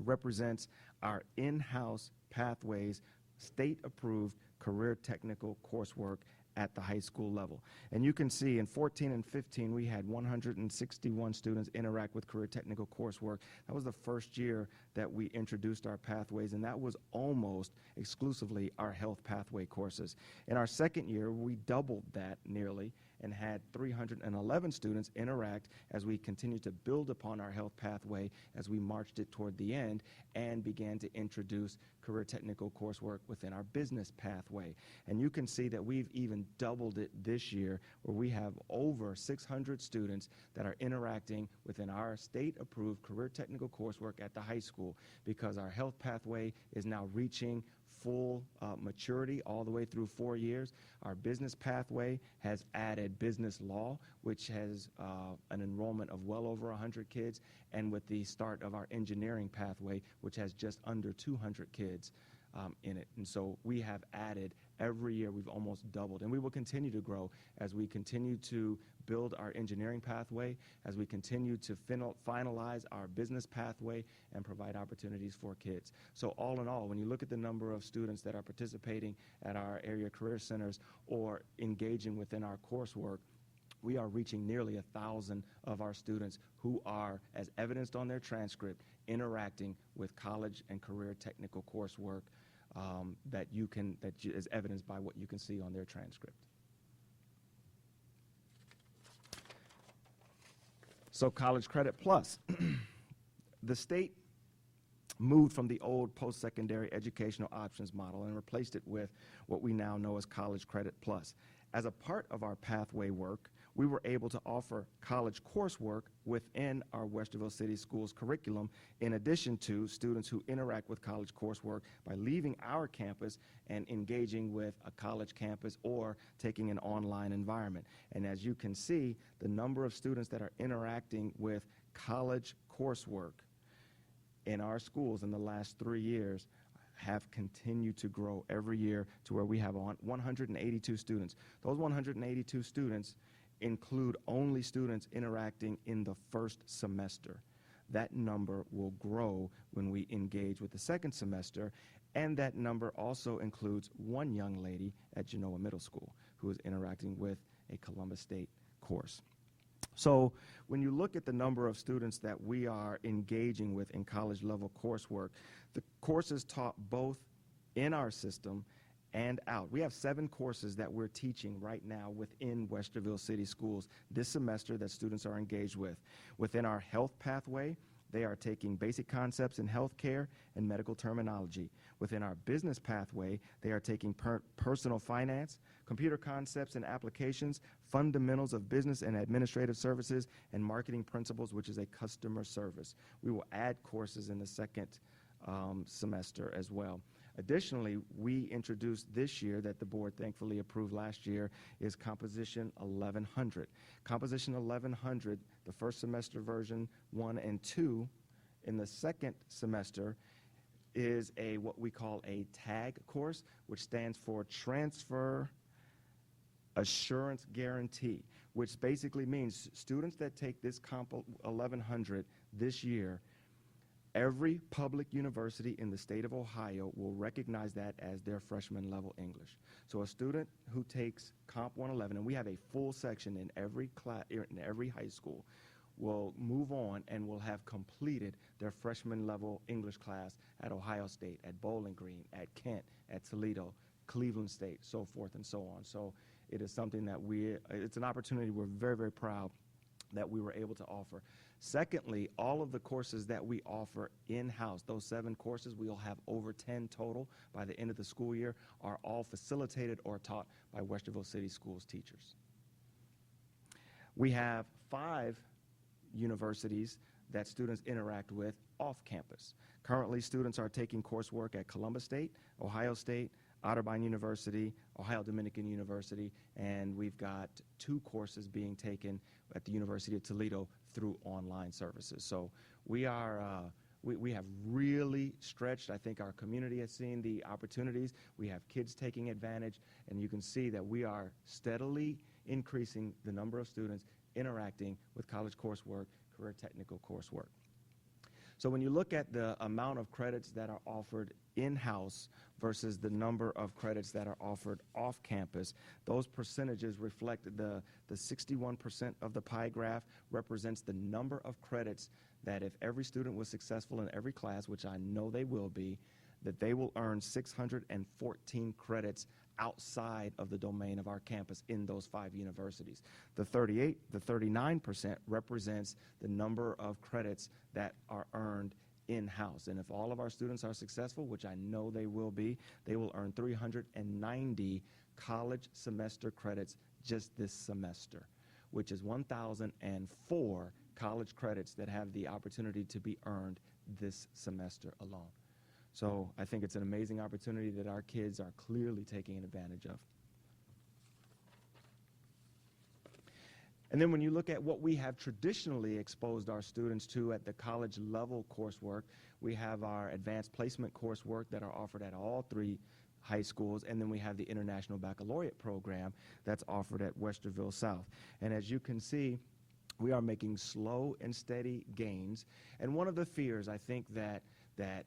represents our in-house pathways, state-approved career technical coursework at the high school level. And you can see in 14 and 15, we had 161 students interact with career technical coursework. That was the first year that we introduced our pathways, and that was almost exclusively our health pathway courses. In our second year, we doubled that nearly and had 311 students interact as we continued to build upon our health pathway as we marched it toward the end and began to introduce career technical coursework within our business pathway. And you can see that we've even doubled it this year, where we have over 600 students that are interacting within our state-approved career technical coursework at the high school, because our health pathway is now reaching full maturity all the way through 4 years. Our business pathway has added business law, which has an enrollment of well over 100 kids, and with the start of our engineering pathway, which has just under 200 kids in it. And so we have added every year. We've almost doubled, and we will continue to grow as we continue to build our engineering pathway, as we continue to finalize our business pathway and provide opportunities for kids. So all in all, when you look at the number of students that are participating at our area career centers or engaging within our coursework, we are reaching nearly 1,000 of our students who are, as evidenced on their transcript, interacting with college and career technical coursework is evidenced by what you can see on their transcript. So College Credit Plus. The state moved from the old post-secondary educational options model and replaced it with what we now know as College Credit Plus. As a part of our pathway work, we were able to offer college coursework within our Westerville City Schools curriculum, in addition to students who interact with college coursework by leaving our campus and engaging with a college campus or taking an online environment. And as you can see, the number of students that are interacting with college coursework in our schools in the last 3 years have continued to grow every year to where we have 182 students. Those 182 students include only students interacting in the first semester. That number will grow when we engage with the second semester, and that number also includes one young lady at Genoa Middle School who is interacting with a Columbus State course. So when you look at the number of students that we are engaging with in college level coursework, the courses taught both in our system and out. We have 7 courses that we're teaching right now within Westerville City Schools this semester that students are engaged with. Within our health pathway, they are taking basic concepts in healthcare and medical terminology. Within our business pathway, they are taking personal finance, computer concepts and applications, fundamentals of business and administrative services, and marketing principles, which is a customer service. We will add courses in the second semester as well. Additionally, we introduced this year, that the board thankfully approved last year, is Composition 1100. Composition 1100, the first semester version 1 and 2, in the second semester is what we call a TAG course, which stands for Transfer Assurance Guarantee, which basically means students that take this Comp 1100 this year, every public university in the state of Ohio will recognize that as their freshman level English. So a student who takes Comp 111, and we have a full section in every class, in every high school, will move on and will have completed their freshman level English class at Ohio State, at Bowling Green, at Kent, at Toledo, Cleveland State, so forth and so on. So it is something that it's an opportunity we're very, very proud that we were able to offer. Secondly, all of the courses that we offer in-house, those 7 courses, we'll have over 10 total by the end of the school year, are all facilitated or taught by Westerville City Schools teachers. We have 5 universities that students interact with off campus. Currently, students are taking coursework at Columbus State, Ohio State, Otterbein University, Ohio Dominican University, and we've got 2 courses being taken at the University of Toledo through online services. So we have really stretched. I think our community has seen the opportunities. We have kids taking advantage, and you can see that we are steadily increasing the number of students interacting with college coursework, career technical coursework. So when you look at the amount of credits that are offered in-house versus the number of credits that are offered off-campus, those percentages reflect the 61% of the pie graph represents the number of credits that if every student was successful in every class, which I know they will be, that they will earn 614 credits outside of the domain of our campus in those 5 universities. The 39% represents the number of credits that are earned in-house. And if all of our students are successful, which I know they will be, they will earn 390 college semester credits just this semester, which is 1,004 college credits that have the opportunity to be earned this semester alone. So I think it's an amazing opportunity that our kids are clearly taking advantage of. And then when you look at what we have traditionally exposed our students to at the college level coursework, we have our advanced placement coursework that are offered at all 3 high schools, and then we have the International Baccalaureate program that's offered at Westerville South. And as you can see, we are making slow and steady gains. And one of the fears I think that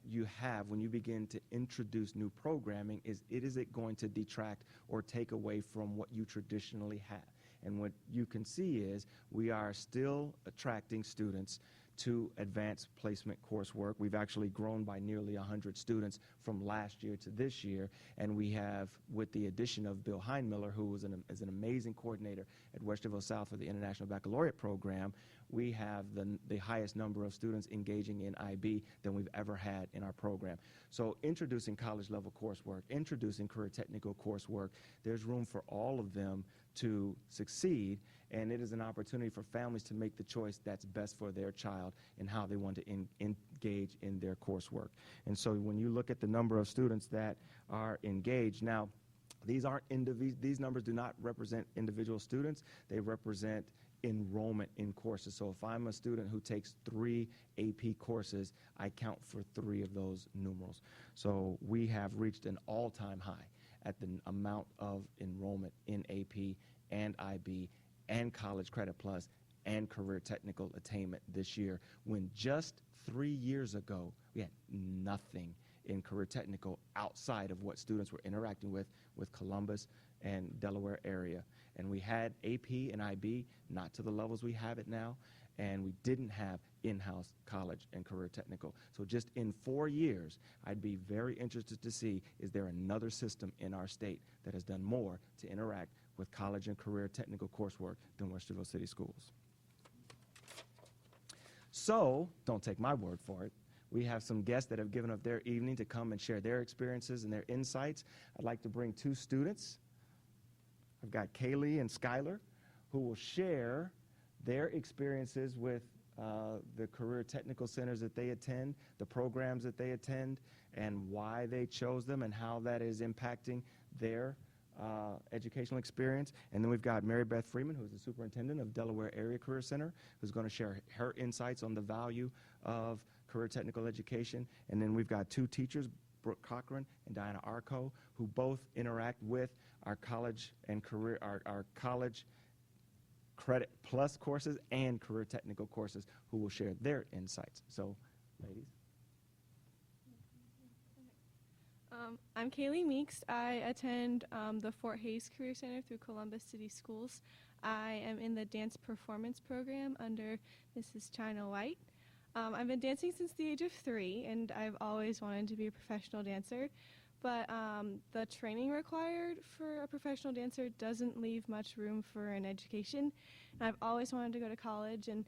you have when you begin to introduce new programming is it going to detract or take away from what you traditionally have. And what you can see is we are still attracting students to advanced placement coursework. We've actually grown by nearly 100 students from last year to this year, and we have, with the addition of Bill Heinmiller, who is an amazing coordinator at Westerville South for the International Baccalaureate Program, we have the highest number of students engaging in IB than we've ever had in our program. So introducing college-level coursework, introducing career technical coursework, there's room for all of them to succeed, and it is an opportunity for families to make the choice that's best for their child and how they want to engage in their coursework. And so when you look at the number of students that are engaged, now these numbers do not represent individual students, they represent enrollment in courses. So if I'm a student who takes 3 AP courses, I count for 3 of those numerals. So we have reached an all-time high at the amount of enrollment in AP and IB and College Credit Plus and Career Technical Attainment this year, when just 3 years ago we had nothing in Career Technical outside of what students were interacting with Columbus and Delaware area. And we had AP and IB, not to the levels we have it now, and we didn't have in-house college and career technical. So just in 4 years, I'd be very interested to see, is there another system in our state that has done more to interact with college and career technical coursework than Westerville City Schools? So, don't take my word for it. We have some guests that have given up their evening to come and share their experiences and their insights. I'd like to bring 2 students. I've got Kaylee and Skylar, who will share their experiences with the career technical centers that they attend, the programs that they attend, and why they chose them and how that is impacting their educational experience. And then we've got Mary Beth Freeman, who's the superintendent of Delaware Area Career Center, who's going to share her insights on the value of career technical education. And then we've got 2 teachers, Brooke Cochran and Diana Arco, who both interact with our college and career, our college credit plus courses and career technical courses, who will share their insights. So, ladies. I'm Kaylee Meeks. I attend the Fort Hays Career Center through Columbus City Schools. I am in the dance performance program under Mrs. China White. I've been dancing since the age of 3, and I've always wanted to be a professional dancer. But the training required for a professional dancer doesn't leave much room for an education. And I've always wanted to go to college and,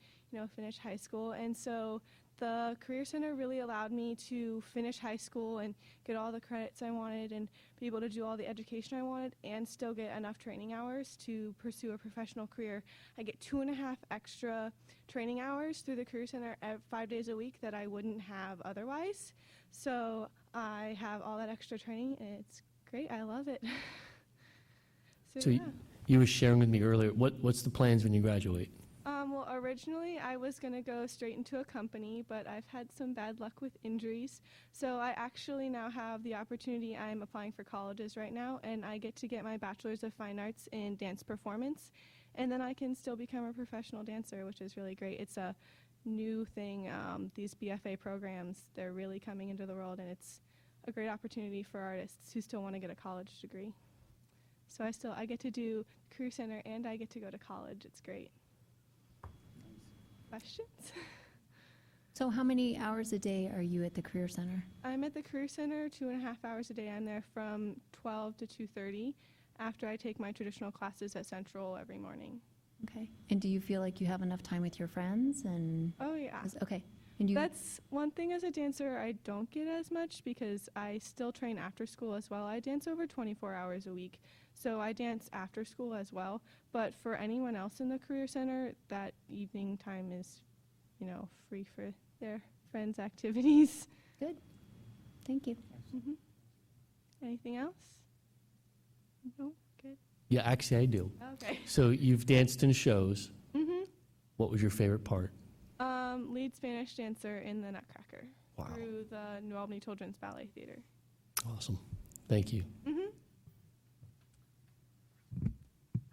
finish high school. And so the Career Center really allowed me to finish high school and get all the credits I wanted and be able to do all the education I wanted and still get enough training hours to pursue a professional career. I get 2.5 extra training hours through the Career Center 5 days a week that I wouldn't have otherwise. So I have all that extra training, and it's great. I love it. So yeah. you were sharing with me earlier, what's the plans when you graduate? Well, originally I was going to go straight into a company, but I've had some bad luck with injuries. So I actually now have the opportunity. I'm applying for colleges right now, and I get to get my Bachelor's of Fine Arts in Dance Performance. And then I can still become a professional dancer, which is really great. It's a new thing. These BFA programs, they're really coming into the world, and it's a great opportunity for artists who still want to get a college degree. So I get to do Career Center and I get to go to college. It's great. Questions? So how many hours a day are you at the Career Center? I'm at the Career Center 2.5 hours a day. I'm there from 12 to 2:30 after I take my traditional classes at Central every morning. Okay. And do you feel like you have enough time with your friends? And Oh, yeah. Okay. And That's one thing as a dancer I don't get as much because I still train after school as well. I dance over 24 hours a week, so I dance after school as well. But for anyone else in the Career Center, that evening time is, free for their friends' activities. Good. Thank you. Anything else? No? Good. Yeah, actually, I do. Okay. So you've danced in shows. Mm-hmm. What was your favorite part? Lead Spanish dancer in the Nutcracker. Wow. Through the New Albany Children's Ballet Theater. Awesome. Thank you.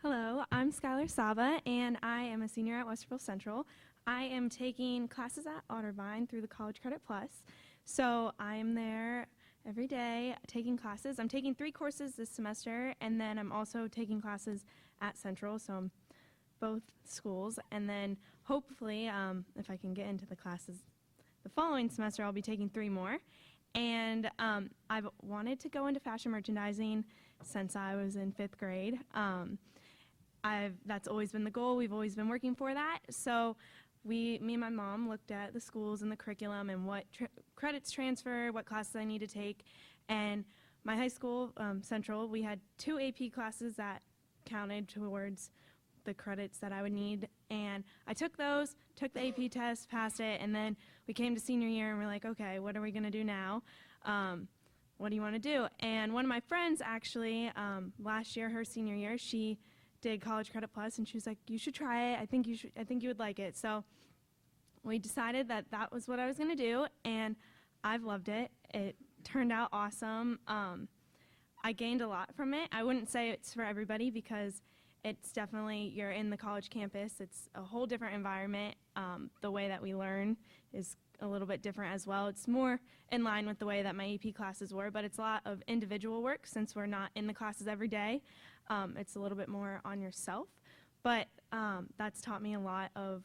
Hello, I'm Skylar Saba, and I am a senior at Westerville Central. I am taking classes at Otterbein through the College Credit Plus. So I am there every day taking classes. I'm taking 3 courses this semester, and then I'm also taking classes at Central. So I'm both schools, and then hopefully, if I can get into the classes the following semester, I'll be taking 3 more. And I've wanted to go into fashion merchandising since I was in 5th grade. That's always been the goal. We've always been working for that. So me and my mom looked at the schools and the curriculum and what credits transfer, what classes I need to take. And my high school, Central, we had 2 AP classes that counted towards the credits that I would need. And I took those, took the AP test, passed it, and then we came to senior year and we're like, okay, what are we going to do now? What do you want to do? And one of my friends actually, last year, her senior year, she did College Credit Plus, and she was like, you should try it. I think you would like it. So we decided that that was what I was going to do, and I've loved it. It turned out awesome. I gained a lot from it. I wouldn't say it's for everybody because it's definitely, you're in the college campus. It's a whole different environment. The way that we learn is a little bit different as well. It's more in line with the way that my AP classes were, but it's a lot of individual work since we're not in the classes every day. It's a little bit more on yourself, but that's taught me a lot of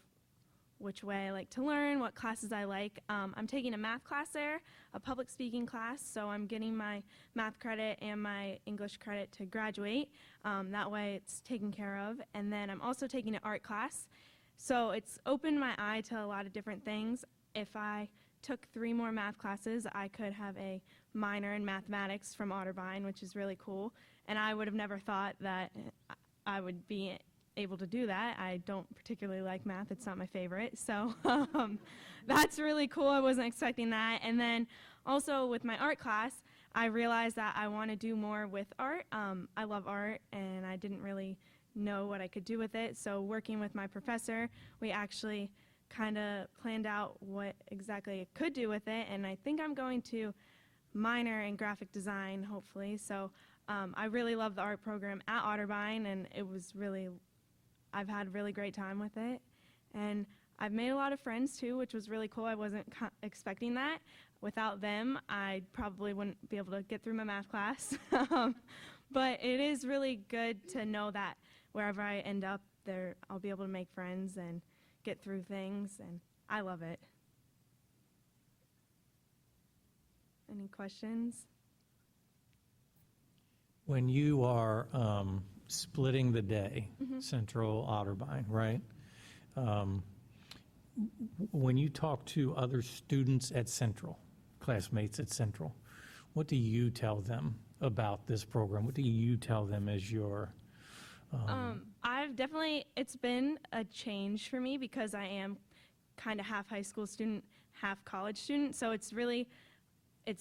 which way I like to learn, what classes I like. I'm taking a math class there, a public speaking class, so I'm getting my math credit and my English credit to graduate. That way it's taken care of. And then I'm also taking an art class. So it's opened my eye to a lot of different things. If I took 3 more math classes, I could have a minor in mathematics from Otterbein, which is really cool. And I would have never thought that I would be able to do that. I don't particularly like math. It's not my favorite. So that's really cool. I wasn't expecting that. And then also with my art class, I realized that I want to do more with art. I love art, and I didn't really know what I could do with it. So working with my professor, we actually kind of planned out what exactly I could do with it. And I think I'm going to minor in graphic design, hopefully. So I really love the art program at Otterbein, and I've had a really great time with it. And I've made a lot of friends too, which was really cool. I wasn't expecting that. Without them, I probably wouldn't be able to get through my math class. But it is really good to know that wherever I end up there, I'll be able to make friends and get through things, and I love it. Any questions? When you are splitting the day, Central Otterbein, right? When you talk to other students at Central, classmates at Central, what do you tell them about this program? What do you tell them as your... it's been a change for me because I am kind of half high school student, half college student, so it's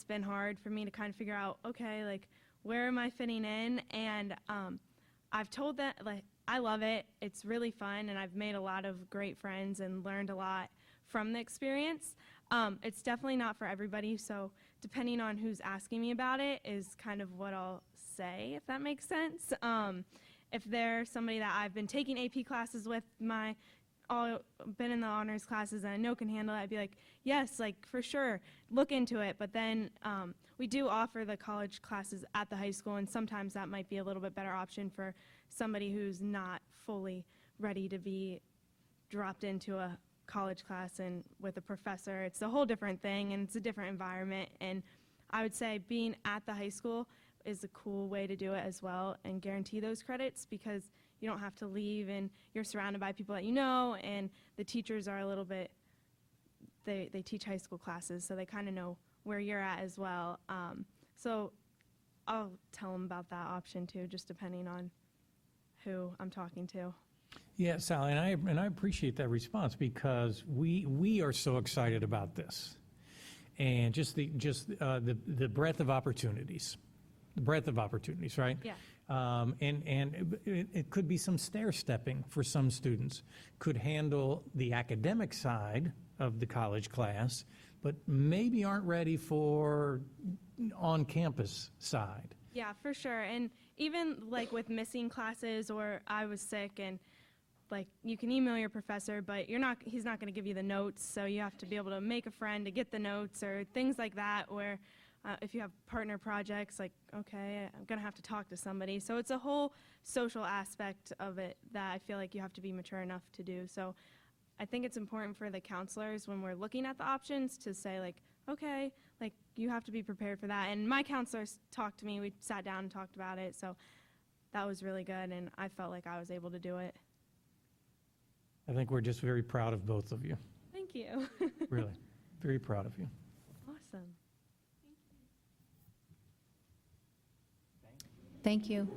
been hard for me to kind of figure out, okay, like, where am I fitting in? And I've told them, like, I love it. It's really fun, and I've made a lot of great friends and learned a lot from the experience. It's definitely not for everybody, so depending on who's asking me about it is kind of what I'll say, if that makes sense. If they're somebody that I've been taking AP classes with, been in the honors classes and I know can handle it, I'd be like, yes, like, for sure, look into it. But then we do offer the college classes at the high school, and sometimes that might be a little bit better option for somebody who's not fully ready to be dropped into a college class and with a professor. It's a whole different thing, and it's a different environment. And I would say being at the high school is a cool way to do it as well and guarantee those credits, because you don't have to leave and you're surrounded by people that you know, and the teachers are a little bit, they teach high school classes, so they kind of know where you're at as well. So I'll tell them about that option too, just depending on who I'm talking to. Yeah, Sally, and I appreciate that response, because we are so excited about this, and just the breadth of opportunities. The breadth of opportunities, right? Yeah. And it could be some stair-stepping for some students. Could handle the academic side of the college class, but maybe aren't ready for on-campus side. Yeah, for sure. And even like with missing classes, or I was sick, and like, you can email your professor, but he's not going to give you the notes, so you have to be able to make a friend to get the notes, or things like that, where if you have partner projects, like, okay, I'm going to have to talk to somebody. So it's a whole social aspect of it that I feel like you have to be mature enough to do. So I think it's important for the counselors when we're looking at the options to say, like, okay, like, you have to be prepared for that. And my counselors talked to me. We sat down and talked about it. So that was really good, and I felt like I was able to do it. I think we're just very proud of both of you. Thank you. Really, very proud of you. Awesome. Thank you.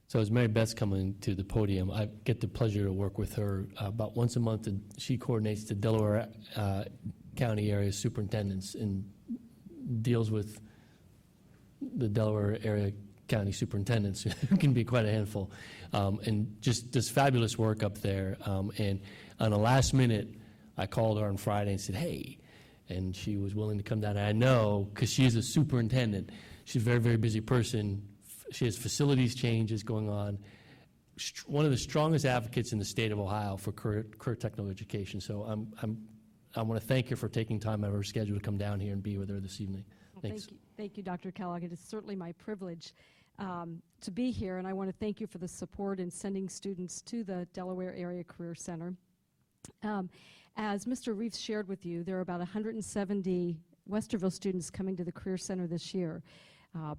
So as Mary Beth's coming to the podium, I get the pleasure to work with her about once a month, and she coordinates the Delaware County area superintendents and deals with the Delaware area county superintendents, who can be quite a handful, and just does fabulous work up there. And on a last minute, I called her on Friday and said, hey, and she was willing to come down. And I know, because she is a superintendent, she's a very, very busy person. She has facilities changes going on. One of the strongest advocates in the state of Ohio for career technical education. So I want to thank her for taking time out of her schedule to come down here and be with her this evening. Thanks. Thank you, Dr. Kellogg. It is certainly my privilege to be here, and I want to thank you for the support in sending students to the Delaware Area Career Center. As Mr. Reeves shared with you, there are about 170 Westerville students coming to the Career Center this year.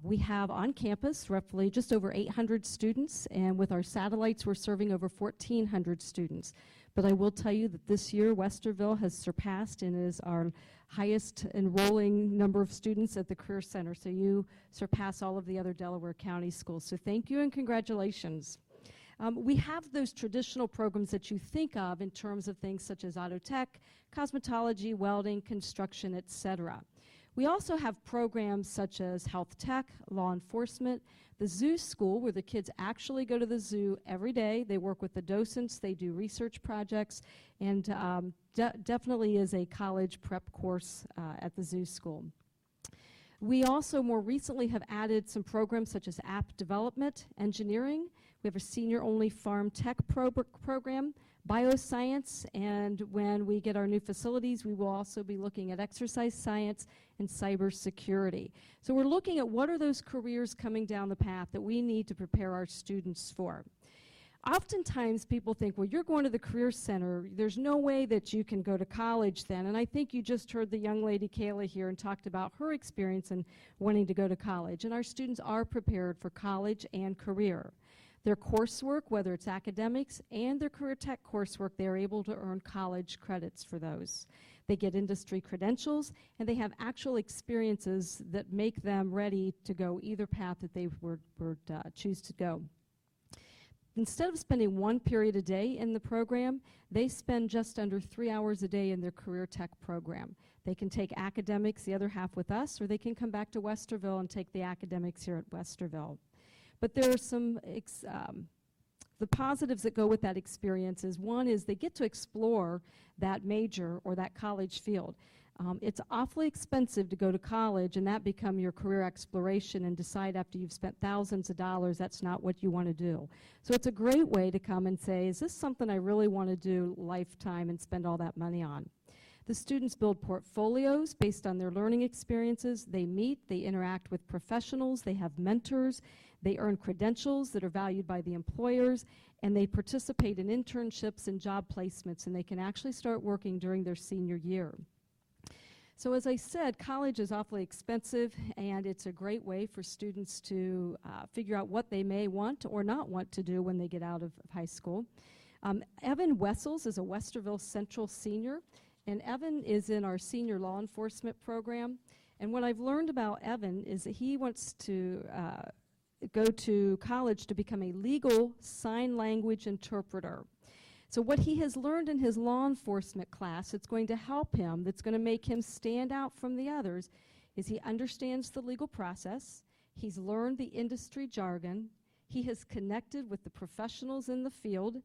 We have on campus roughly just over 800 students, and with our satellites, we're serving over 1,400 students. But I will tell you that this year, Westerville has surpassed and is our highest enrolling number of students at the Career Center. So you surpass all of the other Delaware County schools. So thank you and congratulations. We have those traditional programs that you think of in terms of things such as auto tech, cosmetology, welding, construction, etc. We also have programs such as health tech, law enforcement, the zoo school, where the kids actually go to the zoo every day. They work with the docents, they do research projects, and definitely is a college prep course at the zoo school. We also more recently have added some programs such as app development, engineering. We have a senior-only farm tech program, bioscience, and when we get our new facilities, we will also be looking at exercise science and cybersecurity. So we're looking at what are those careers coming down the path that we need to prepare our students for. Oftentimes people think, well, you're going to the Career Center, there's no way that you can go to college then. And I think you just heard the young lady Kayla here and talked about her experience in wanting to go to college. And our students are prepared for college and career. Their coursework, whether it's academics and their career tech coursework, they're able to earn college credits for those. They get industry credentials, and they have actual experiences that make them ready to go either path that they would choose to go. Instead of spending one period a day in the program, they spend just under 3 hours a day in their career tech program. They can take academics the other half with us, or they can come back to Westerville and take the academics here at Westerville. But there are some, the positives that go with that experience is, one is they get to explore that major or that college field. It's awfully expensive to go to college and that become your career exploration and decide after you've spent thousands of dollars that's not what you want to do. So it's a great way to come and say, is this something I really want to do lifetime and spend all that money on? The students build portfolios based on their learning experiences. They meet, they interact with professionals, they have mentors, they earn credentials that are valued by the employers, and they participate in internships and job placements, and they can actually start working during their senior year. So as I said, college is awfully expensive, and it's a great way for students to figure out what they may want or not want to do when they get out of high school. Evan Wessels is a Westerville Central senior, and Evan is in our senior law enforcement program. And what I've learned about Evan is that he wants to go to college to become a legal sign language interpreter. So what he has learned in his law enforcement class that's going to help him, that's going to make him stand out from the others, is he understands the legal process, he's learned the industry jargon, he has connected with the professionals in the field,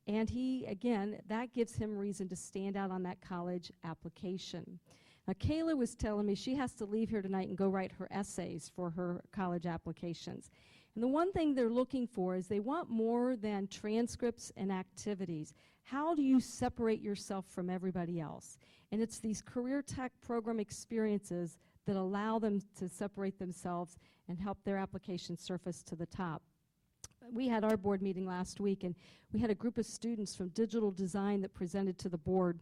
and he, again, that gives him reason to stand out on that college application. Now, Kayla was telling me she has to leave here tonight and go write her essays for her college applications. And the one thing they're looking for is they want more than transcripts and activities. How do you separate yourself from everybody else? And it's these career tech program experiences that allow them to separate themselves and help their application surface to the top. We had our board meeting last week, and we had a group of students from digital design that presented to the board.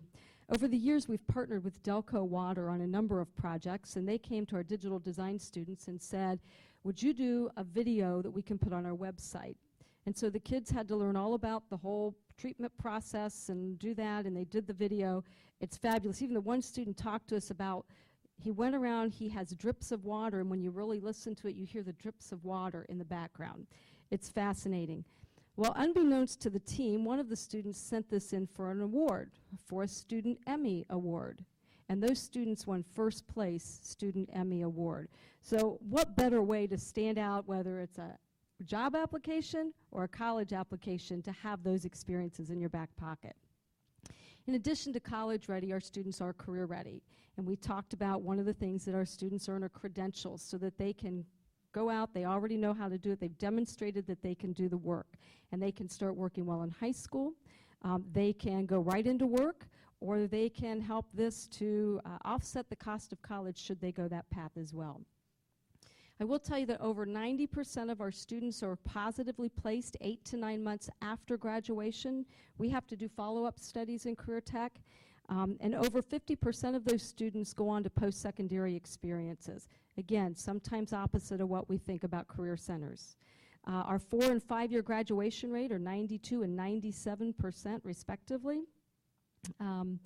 Over the years, we've partnered with Delco Water on a number of projects, and they came to our digital design students and said, would you do a video that we can put on our website? And so the kids had to learn all about the whole treatment process and do that, and they did the video. It's fabulous. Even the one student talked to us about, he went around, he has drips of water, and when you really listen to it, you hear the drips of water in the background. It's fascinating. Well, unbeknownst to the team, one of the students sent this in for an award, for a Student Emmy Award. And those students won first place Student Emmy Award. So what better way to stand out, whether it's a job application or a college application, to have those experiences in your back pocket. In addition to college ready, our students are career ready. And we talked about one of the things that our students earn are credentials so that they can go out, they already know how to do it, they've demonstrated that they can do the work, and they can start working well in high school. They can go right into work, or they can help this to offset the cost of college should they go that path as well. I will tell you that over 90% of our students are positively placed 8 to 9 months after graduation. We have to do follow-up studies in career tech, and over 50% of those students go on to post-secondary experiences. Again, sometimes opposite of what we think about career centers. Our 4- and 5-year graduation rate are 92% and 97% respectively. And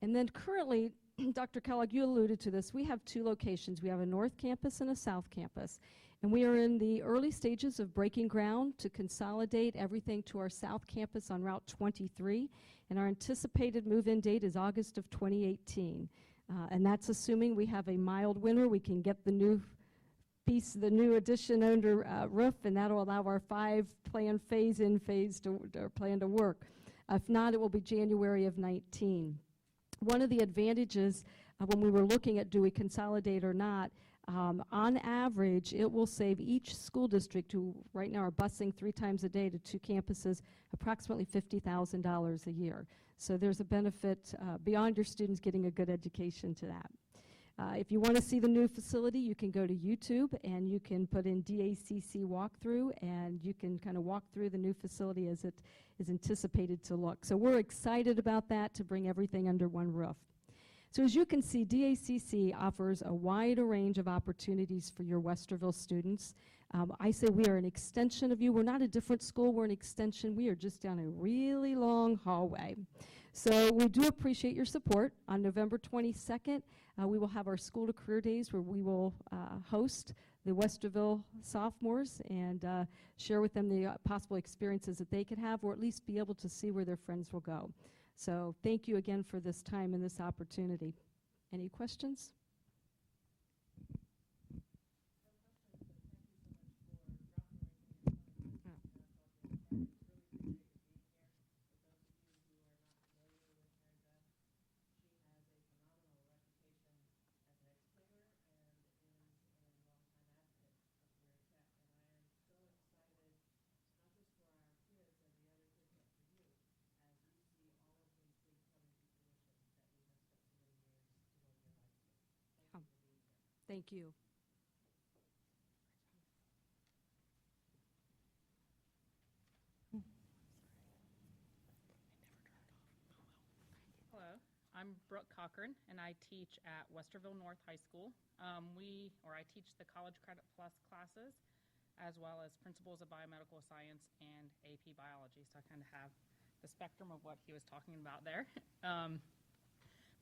then currently, Dr. Kellogg, you alluded to this, we have 2 locations. We have a North Campus and a South Campus. And we are in the early stages of breaking ground to consolidate everything to our South Campus on Route 23. And our anticipated move-in date is August of 2018. And that's assuming we have a mild winter. We can get the new piece, the new addition under roof, and that'll allow our 5-plan phase-in phase to plan to work. If not, it will be January of 19. One of the advantages when we were looking at do we consolidate or not, on average, it will save each school district, who right now are busing 3 times a day to 2 campuses, approximately $50,000 a year. So there's a benefit beyond your students getting a good education to that. If you want to see the new facility, you can go to YouTube and you can put in DACC walkthrough, and you can kind of walk through the new facility as it is anticipated to look. So we're excited about that, to bring everything under one roof. So as you can see, DACC offers a wide range of opportunities for your Westerville students. I say we are an extension of you. We're not a different school, we're an extension. We are just down a really long hallway. So we do appreciate your support. On November 22nd, we will have our School to Career Days, where we will host the Westerville sophomores and share with them the possible experiences that they could have, or at least be able to see where their friends will go. So thank you again for this time and this opportunity. Any questions? Thank you. Hello, I'm Brooke Cochran, and I teach at Westerville North High School. I teach the College Credit Plus classes, as well as Principles of Biomedical Science and AP Biology. So I kind of have the spectrum of what he was talking about there.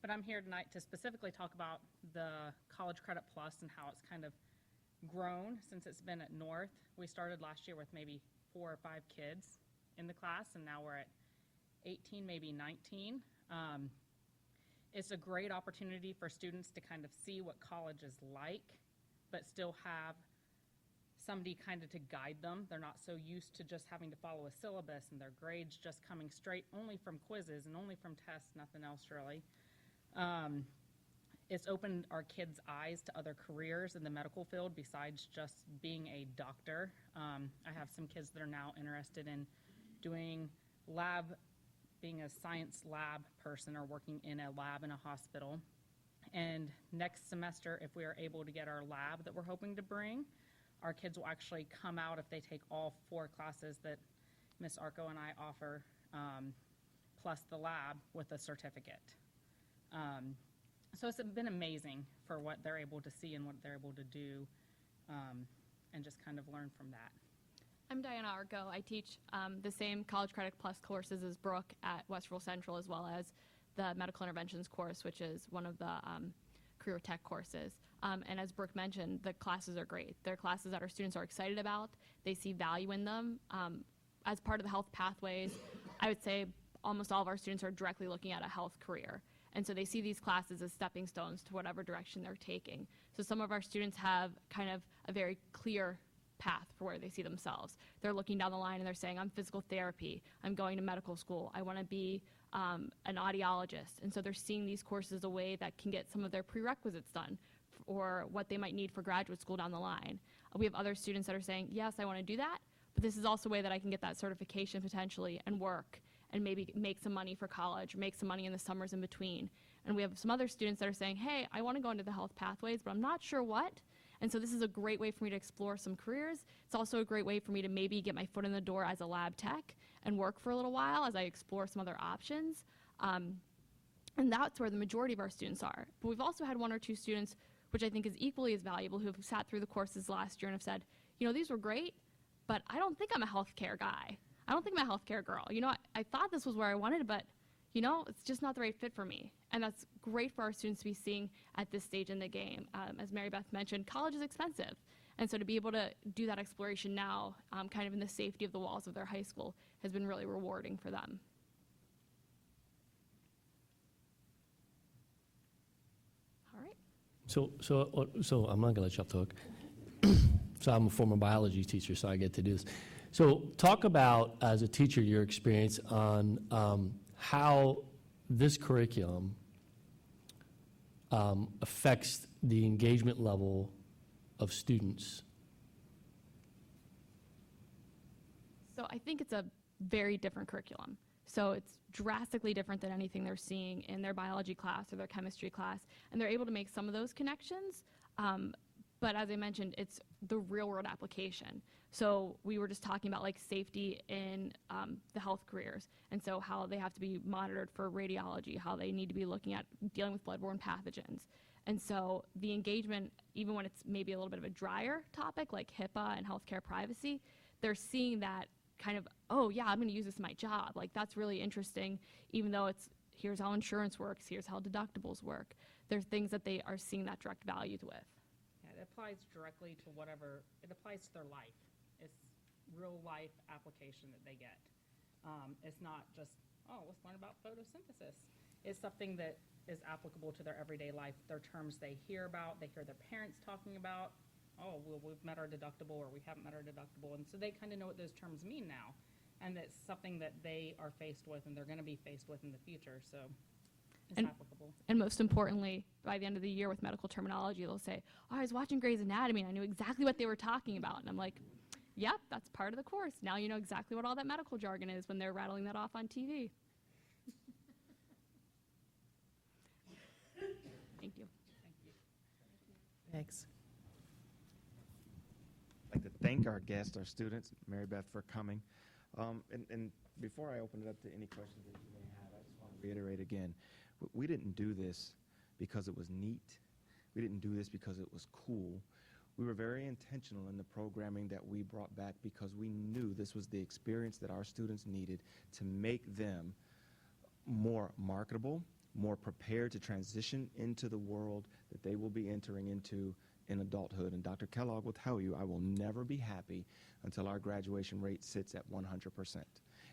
But I'm here tonight to specifically talk about the College Credit Plus and how it's kind of grown since it's been at North. We started last year with maybe 4 or 5 kids in the class, and now we're at 18, maybe 19. It's a great opportunity for students to kind of see what college is like, but still have somebody kind of to guide them. They're not so used to just having to follow a syllabus and their grades just coming straight only from quizzes and only from tests, nothing else really. it's opened our kids' eyes to other careers in the medical field besides just being a doctor. I have some kids that are now interested in doing being a science lab person or working in a lab in a hospital. And next semester, if we are able to get our lab that we're hoping to bring, our kids will actually come out if they take all 4 classes that Ms. Arco and I offer, plus the lab with a certificate. So it's been amazing for what they're able to see and what they're able to do, and just kind of learn from that. I'm Diana Arco. I teach the same College Credit Plus courses as Brooke at Westerville Central, as well as the Medical Interventions course, which is one of the career tech courses. And as Brooke mentioned, the classes are great. They're classes that our students are excited about. They see value in them. As part of the health pathways, I would say almost all of our students are directly looking at a health career. And so they see these classes as stepping stones to whatever direction they're taking. So some of our students have kind of a very clear path for where they see themselves. They're looking down the line and they're saying, I'm physical therapy, I'm going to medical school, I want to be an audiologist. And so they're seeing these courses as a way that can get some of their prerequisites done or what they might need for graduate school down the line. We have other students that are saying, yes, I want to do that, but this is also a way that I can get that certification potentially and work and maybe make some money for college or make some money in the summers in between. And we have some other students that are saying, hey, I want to go into the health pathways, but I'm not sure what. And so this is a great way for me to explore some careers. It's also a great way for me to maybe get my foot in the door as a lab tech and work for a little while as I explore some other options. And that's where the majority of our students are. But we've also had 1 or 2 students, which I think is equally as valuable, who have sat through the courses last year and have said, you know, these were great, but I don't think I'm a healthcare guy. I don't think I'm a healthcare girl. You know, I thought this was where I wanted, but you know, it's just not the right fit for me. And that's great for our students to be seeing at this stage in the game. As Mary Beth mentioned, college is expensive. And so to be able to do that exploration now, kind of in the safety of the walls of their high school, has been really rewarding for them. All right. So I'm not gonna let you off the hook. So I'm a former biology teacher, so I get to do this. So talk about, as a teacher, your experience on how this curriculum affects the engagement level of students. So I think it's a very different curriculum. So it's drastically different than anything they're seeing in their biology class or their chemistry class, and they're able to make some of those connections. But as I mentioned, it's the real world application. So we were just talking about like safety in the health careers, and so how they have to be monitored for radiology, how they need to be looking at dealing with bloodborne pathogens. And so the engagement, even when it's maybe a little bit of a drier topic like HIPAA and healthcare privacy, they're seeing that kind of, oh yeah, I'm gonna use this in my job. Like that's really interesting, even though it's, here's how insurance works, here's how deductibles work. There's things that they are seeing that direct value with. Yeah, it applies directly to whatever, it applies to their life. It's real life application that they get. It's not just, oh, let's learn about photosynthesis. It's something that is applicable to their everyday life. They're terms they hear about, they hear their parents talking about. Oh, well, we've met our deductible or we haven't met our deductible. And so they kind of know what those terms mean now. And it's something that they are faced with and they're going to be faced with in the future. So it's applicable. And most importantly, by the end of the year with medical terminology, they'll say, oh, I was watching Grey's Anatomy and I knew exactly what they were talking about. And I'm like, yep, that's part of the course. Now you know exactly what all that medical jargon is when they're rattling that off on TV. Thank you. Thanks. I'd like to thank our guests, our students, Mary Beth, for coming. And before I open it up to any questions that you may have, I just want to reiterate again, we didn't do this because it was neat. We didn't do this because it was cool. We were very intentional in the programming that we brought back because we knew this was the experience that our students needed to make them more marketable, more prepared to transition into the world that they will be entering into in adulthood. And Dr. Kellogg will tell you, I will never be happy until our graduation rate sits at 100%.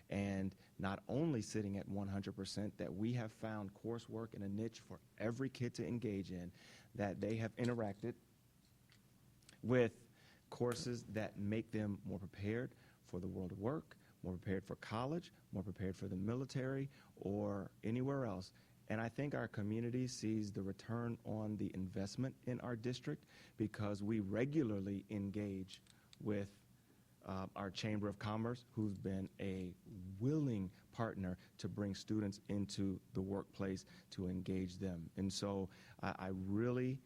And not only sitting at 100%, that we have found coursework and a niche for every kid to engage in, that they have interacted with courses that make them more prepared for the world of work, more prepared for college, more prepared for the military, or anywhere else. And I think our community sees the return on the investment in our district because we regularly engage with our Chamber of Commerce, who's been a willing partner to bring students into the workplace to engage them. And so I really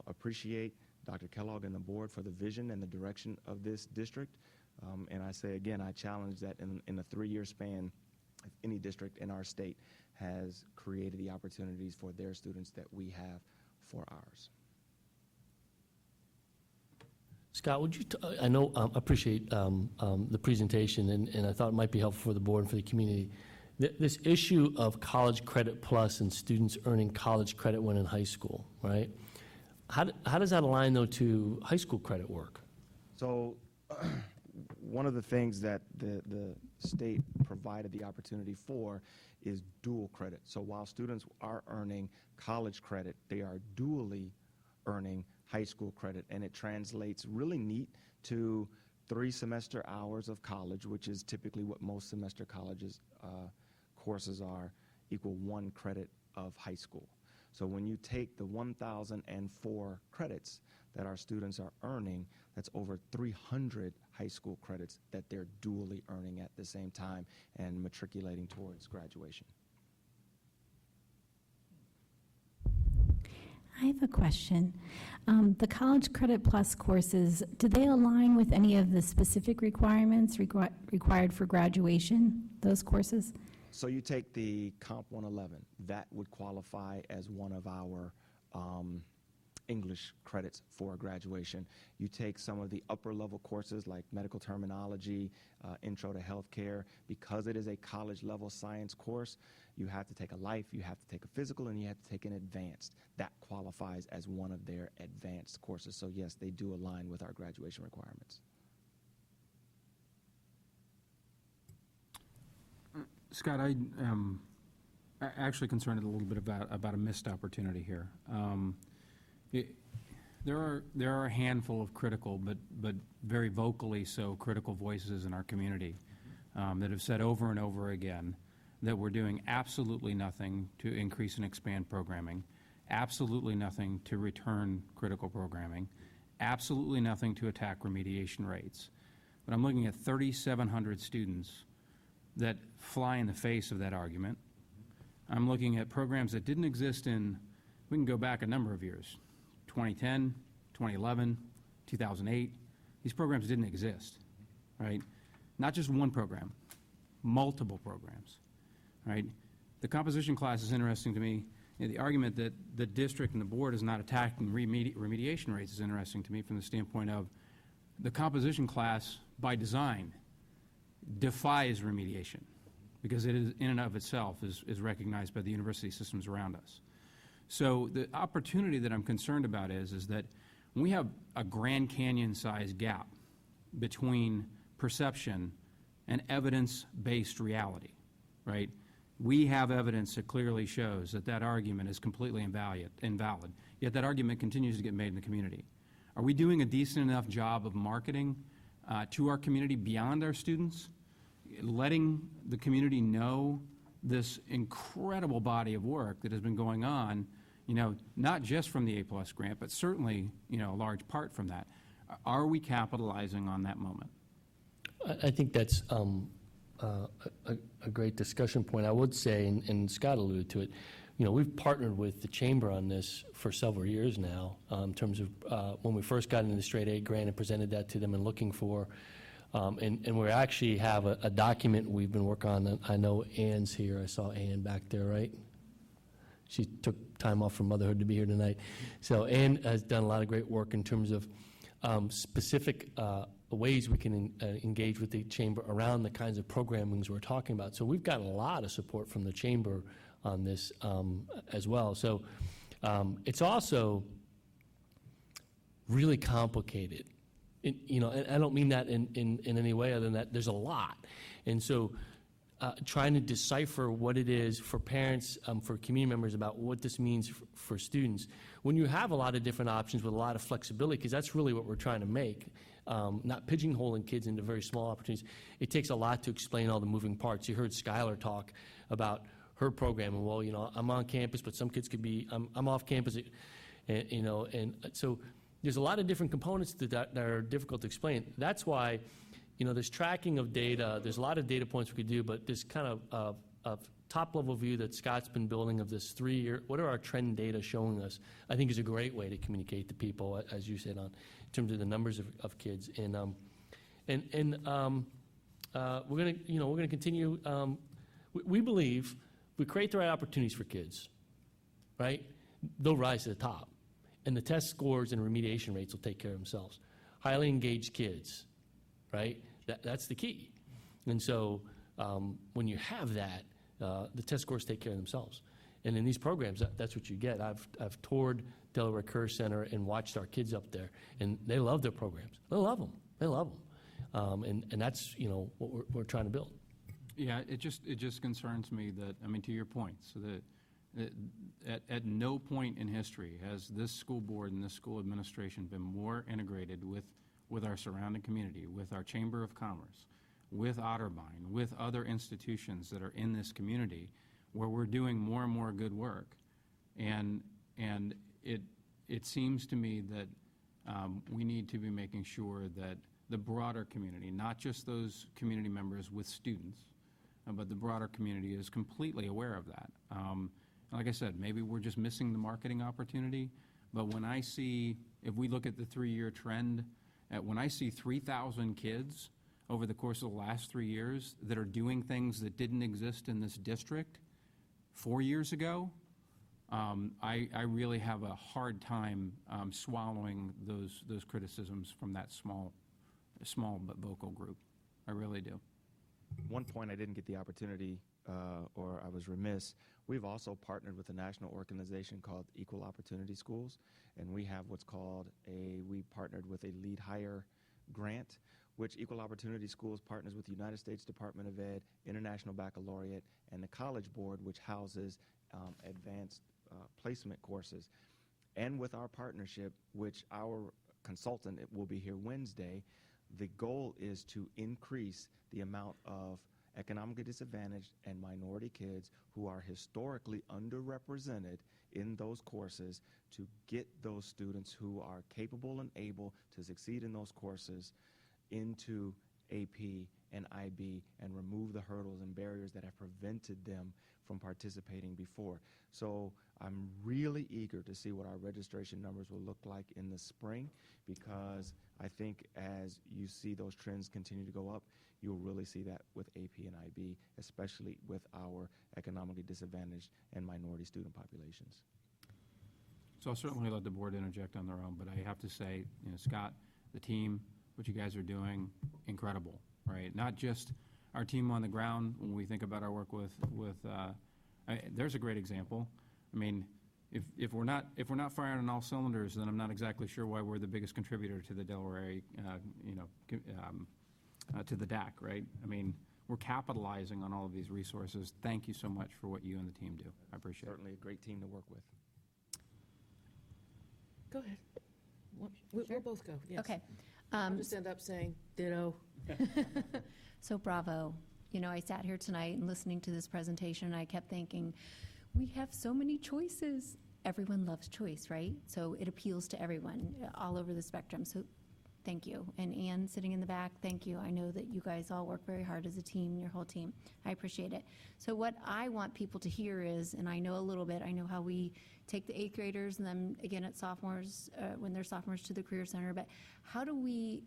appreciate Dr. Kellogg and the board for the vision and the direction of this district. And I say again, I challenge that in a 3-year span, if any district in our state has created the opportunities for their students that we have for ours. Scott, would you, I know, appreciate the presentation, and I thought it might be helpful for the board and for the community. This issue of college credit plus and students earning college credit when in high school, right? How does that align, though, to high school credit work? So one of the things that the state provided the opportunity for is dual credit. So while students are earning college credit, they are dually earning high school credit, and it translates really neat to 3 semester hours of college, which is typically what most semester colleges courses are, equal 1 credit of high school. So when you take the 1,004 credits that our students are earning, that's over 300 high school credits that they're dually earning at the same time and matriculating towards graduation. I have a question. The College Credit Plus courses, do they align with any of the specific requirements required for graduation, those courses? So you take the Comp 111, that would qualify as one of our English credits for graduation. You take some of the upper level courses like medical terminology, intro to healthcare. Because it is a college level science course, you have to take a life, you have to take a physical, and you have to take an advanced. That qualifies as one of their advanced courses. So yes, they do align with our graduation requirements. Scott, I'm actually concerned a little bit about a missed opportunity here. There are a handful of critical, but very vocally so critical voices in our community that have said over and over again that we're doing absolutely nothing to increase and expand programming, absolutely nothing to return critical programming, absolutely nothing to attack remediation rates. But I'm looking at 3,700 students that fly in the face of that argument. I'm looking at programs that didn't exist we can go back a number of years, 2010, 2011, 2008. These programs didn't exist, right? Not just one program, multiple programs, right? The composition class is interesting to me. The argument that the district and the board is not attacking remediation rates is interesting to me from the standpoint of the composition class, by design, defies remediation because it is in and of itself is recognized by the university systems around us. So the opportunity that I'm concerned about is that when we have a Grand Canyon-sized gap between perception and evidence-based reality, right? We have evidence that clearly shows that argument is completely invalid, yet that argument continues to get made in the community. Are we doing a decent enough job of marketing to our community beyond our students, letting the community know this incredible body of work that has been going on, not just from the A+ grant, but certainly, a large part from that? Are we capitalizing on that moment? I think that's a great discussion point. I would say, and Scott alluded to it, we've partnered with the Chamber on this for several years now in terms of when we first got into the straight A grant and presented that to them and looking for, and we actually have a document we've been working on. I know Ann's here. I saw Ann back there, right? She took time off from motherhood to be here tonight. So Ann has done a lot of great work in terms of specific ways we can engage with the Chamber around the kinds of programmings we're talking about. So we've gotten a lot of support from the Chamber on this as well. So it's also really complicated. And I don't mean that in any way other than that there's a lot. And so trying to decipher what it is for parents, for community members about what this means for students. When you have a lot of different options with a lot of flexibility, because that's really what we're trying to make, not pigeonholing kids into very small opportunities, it takes a lot to explain all the moving parts. You heard Skylar talk about her program. And, well, I'm on campus, but some kids could be, I'm off campus, and so there's a lot of different components to that are difficult to explain. That's why, there's tracking of data. There's a lot of data points we could do, but this kind of top-level view that Scott's been building of this 3-year, what are our trend data showing us, I think is a great way to communicate to people, as you said, in terms of the numbers of kids. And we're gonna continue. We believe if we create the right opportunities for kids, right, they'll rise to the top, and the test scores and remediation rates will take care of themselves. Highly engaged kids, right? That's the key. And so when you have that, the test scores take care of themselves. And in these programs, that's what you get. I've toured Delaware Career Center and watched our kids up there, and they love their programs. They love them. They love them. And that's what we're trying to build. Yeah, it just concerns me that, to your point, so that at no point in history has this school board and this school administration been more integrated with our surrounding community, with our Chamber of Commerce, with Otterbein, with other institutions that are in this community, where we're doing more and more good work. And it seems to me that we need to be making sure that the broader community, not just those community members with students, but the broader community is completely aware of that. Like I said, maybe we're just missing the marketing opportunity, but when I see, if we look at the 3-year trend, when I see 3,000 kids over the course of the last 3 years that are doing things that didn't exist in this district 4 years ago, I really have a hard time swallowing those criticisms from that small but vocal group. I really do. One point I didn't get the opportunity, or I was remiss, we've also partnered with a national organization called Equal Opportunity Schools, and we have what's called we partnered with a Lead Hire grant, which Equal Opportunity Schools partners with the United States Department of Ed, International Baccalaureate, and the College Board, which houses advanced placement courses. And with our partnership, which our consultant will be here Wednesday, the goal is to increase the amount of economically disadvantaged and minority kids who are historically underrepresented in those courses, to get those students who are capable and able to succeed in those courses into AP and IB and remove the hurdles and barriers that have prevented them from participating before. So I'm really eager to see what our registration numbers will look like in the spring, because I think as you see those trends continue to go up, you'll really see that with AP and IB, especially with our economically disadvantaged and minority student populations. So I'll certainly let the board interject on their own, but I have to say, Scott, the team, what you guys are doing, incredible, right? Not just our team on the ground. When we think about our work with there's a great example. If we're not firing on all cylinders, then I'm not exactly sure why we're the biggest contributor to the Delaware area, to the DAC, right? We're capitalizing on all of these resources. Thank you so much for what you and the team do. I appreciate it. Certainly a great team to work with. Go ahead. We'll both go, yes. Okay. I'll just end up saying ditto. So bravo. I sat here tonight and listening to this presentation, and I kept thinking, we have so many choices. Everyone loves choice, right? So it appeals to everyone all over the spectrum. So thank you. And Ann, sitting in the back, thank you. I know that you guys all work very hard as a team, your whole team. I appreciate it. So what I want people to hear is, and I know a little bit, I know how we take the 8th graders and then again at sophomores, when they're sophomores, to the Career Center, but how do we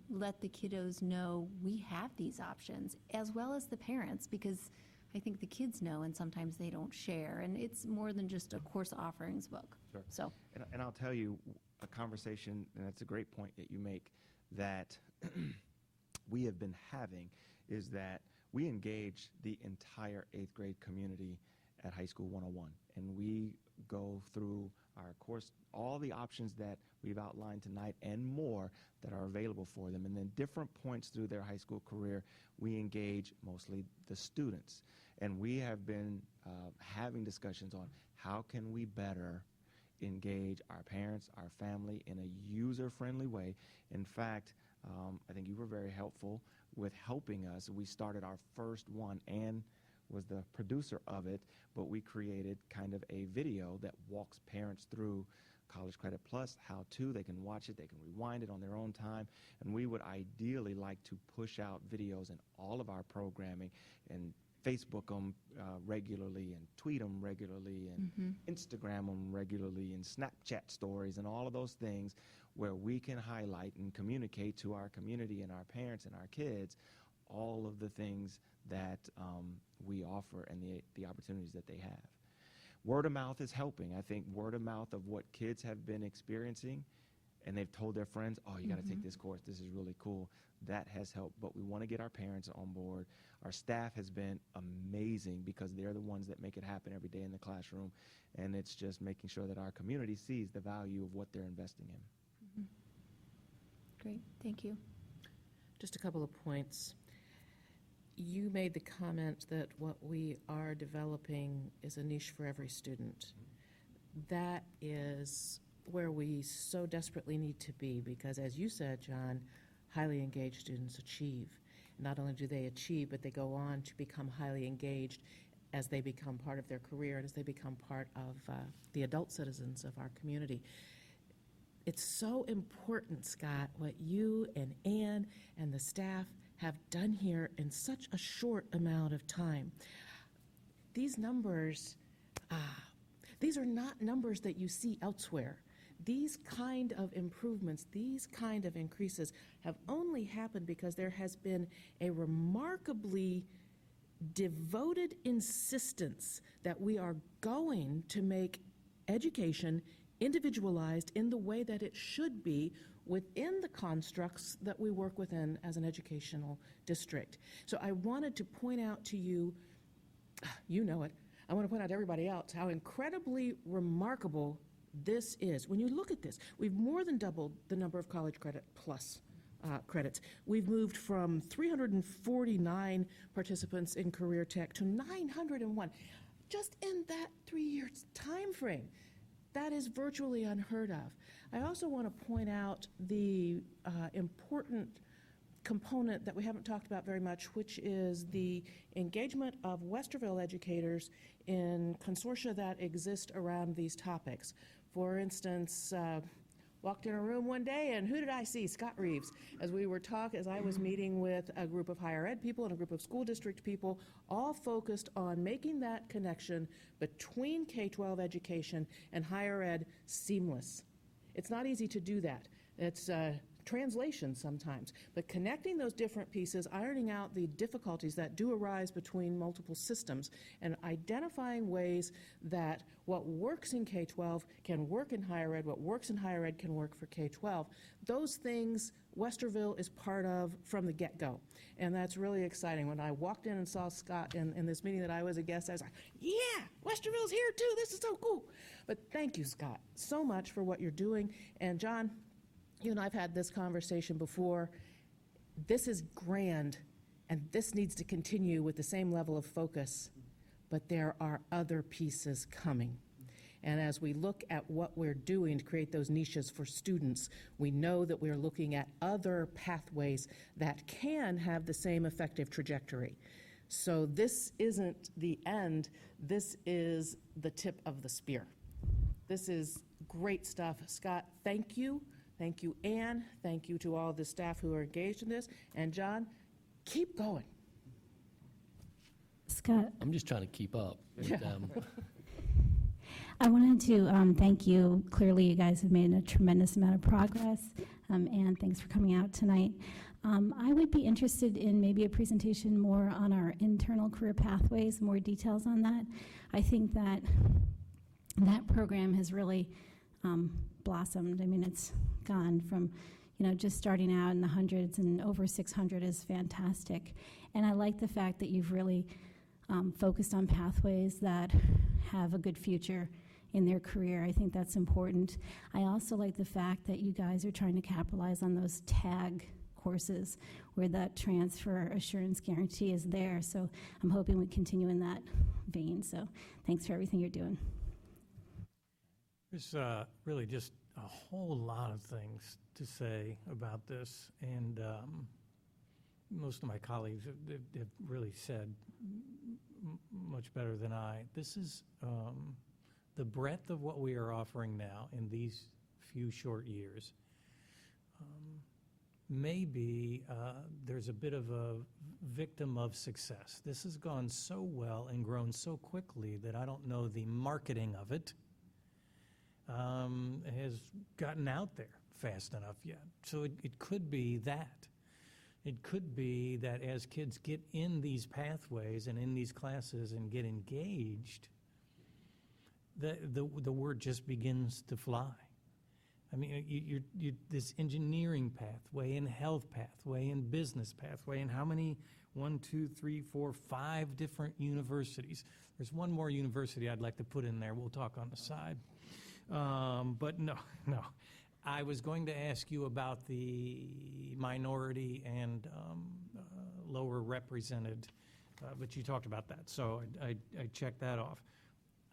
let the kiddos know we have these options, as well as the parents, because I think the kids know and sometimes they don't share, and it's more than just a course offerings book. Sure. So. And I'll tell you, a conversation, and that's a great point that you make, that we have been having, is that we engage the entire 8th grade community at High School 101, and we go through our course, all the options that we've outlined tonight and more that are available for them. And then different points through their high school career, we engage mostly the students. And we have been having discussions on how can we better engage our parents, our family in a user-friendly way. In fact, I think you were very helpful with helping us. We started our first one, and was the producer of it, but we created kind of a video that walks parents through College Credit Plus, how to. They can watch it, they can rewind it on their own time, and we would ideally like to push out videos in all of our programming and Facebook them regularly and tweet them regularly and Instagram them regularly and Snapchat stories and all of those things where we can highlight and communicate to our community and our parents and our kids all of the things that we offer and the opportunities that they have. Word of mouth is helping. I think word of mouth of what kids have been experiencing, and they've told their friends, oh, you got to take this course. This is really cool. That has helped, but we want to get our parents on board. Our staff has been amazing because they're the ones that make it happen every day in the classroom, and it's just making sure that our community sees the value of what they're investing in. Great, thank you. Just a couple of points. You made the comment that what we are developing is a niche for every student. That is where we so desperately need to be because, as you said, John, highly engaged students achieve. Not only do they achieve, but they go on to become highly engaged as they become part of their career and as they become part of the adult citizens of our community. It's so important, Scott, what you and Ann and the staff have done here in such a short amount of time. These numbers, these are not numbers that you see elsewhere. These kind of improvements, these kind of increases have only happened because there has been a remarkably devoted insistence that we are going to make education individualized in the way that it should be within the constructs that we work within as an educational district. So I wanted to point out to you, you know it, I want to point out to everybody else how incredibly remarkable this is. When you look at this, we've more than doubled the number of College Credit Plus credits. We've moved from 349 participants in Career Tech to 901 just in that 3-year time frame. That is virtually unheard of. I also want to point out the important component that we haven't talked about very much, which is the engagement of Westerville educators in consortia that exist around these topics. For instance, walked in a room one day, and who did I see? Scott Reeves. As I was meeting with a group of higher ed people and a group of school district people, all focused on making that connection between K-12 education and higher ed seamless. It's not easy to do that. It's translation sometimes, but connecting those different pieces, ironing out the difficulties that do arise between multiple systems, and identifying ways that what works in K-12 can work in higher ed, what works in higher ed can work for K-12. Those things Westerville is part of from the get-go, and that's really exciting. When I walked in and saw Scott in this meeting that I was a guest, I was like, yeah, Westerville's here too, this is so cool. But thank you, Scott, so much for what you're doing. And John, you and I have had this conversation before. This is grand, and this needs to continue with the same level of focus, but there are other pieces coming. And as we look at what we're doing to create those niches for students, we know that we're looking at other pathways that can have the same effective trajectory. So this isn't the end, this is the tip of the spear. This is great stuff. Scott, thank you. Thank you, Ann. Thank you to all the staff who are engaged in this. And John, keep going. Scott. I'm just trying to keep up. Yeah. I wanted to thank you. Clearly, you guys have made a tremendous amount of progress. And thanks for coming out tonight. I would be interested in maybe a presentation more on our internal career pathways, more details on that. I think that that program has really blossomed. I mean, it's gone from, just starting out in the hundreds and over 600 is fantastic. And I like the fact that you've really focused on pathways that have a good future in their career. I think that's important. I also like the fact that you guys are trying to capitalize on those tag courses where that transfer assurance guarantee is there. So I'm hoping we continue in that vein. So thanks for everything you're doing. There's really just a whole lot of things to say about this, and most of my colleagues have really said much better than I. This is the breadth of what we are offering now in these few short years. Maybe there's a bit of a victim of success. This has gone so well and grown so quickly that I don't know the marketing of it has gotten out there fast enough yet. So it could be that. It could be that as kids get in these pathways and in these classes and get engaged, the word just begins to fly. I mean, this engineering pathway and health pathway and business pathway and how many, 1, 2, 3, 4, 5 different universities. There's one more university I'd like to put in there. We'll talk on the side. But no. I was going to ask you about the minority and lower represented, but you talked about that, so I checked that off.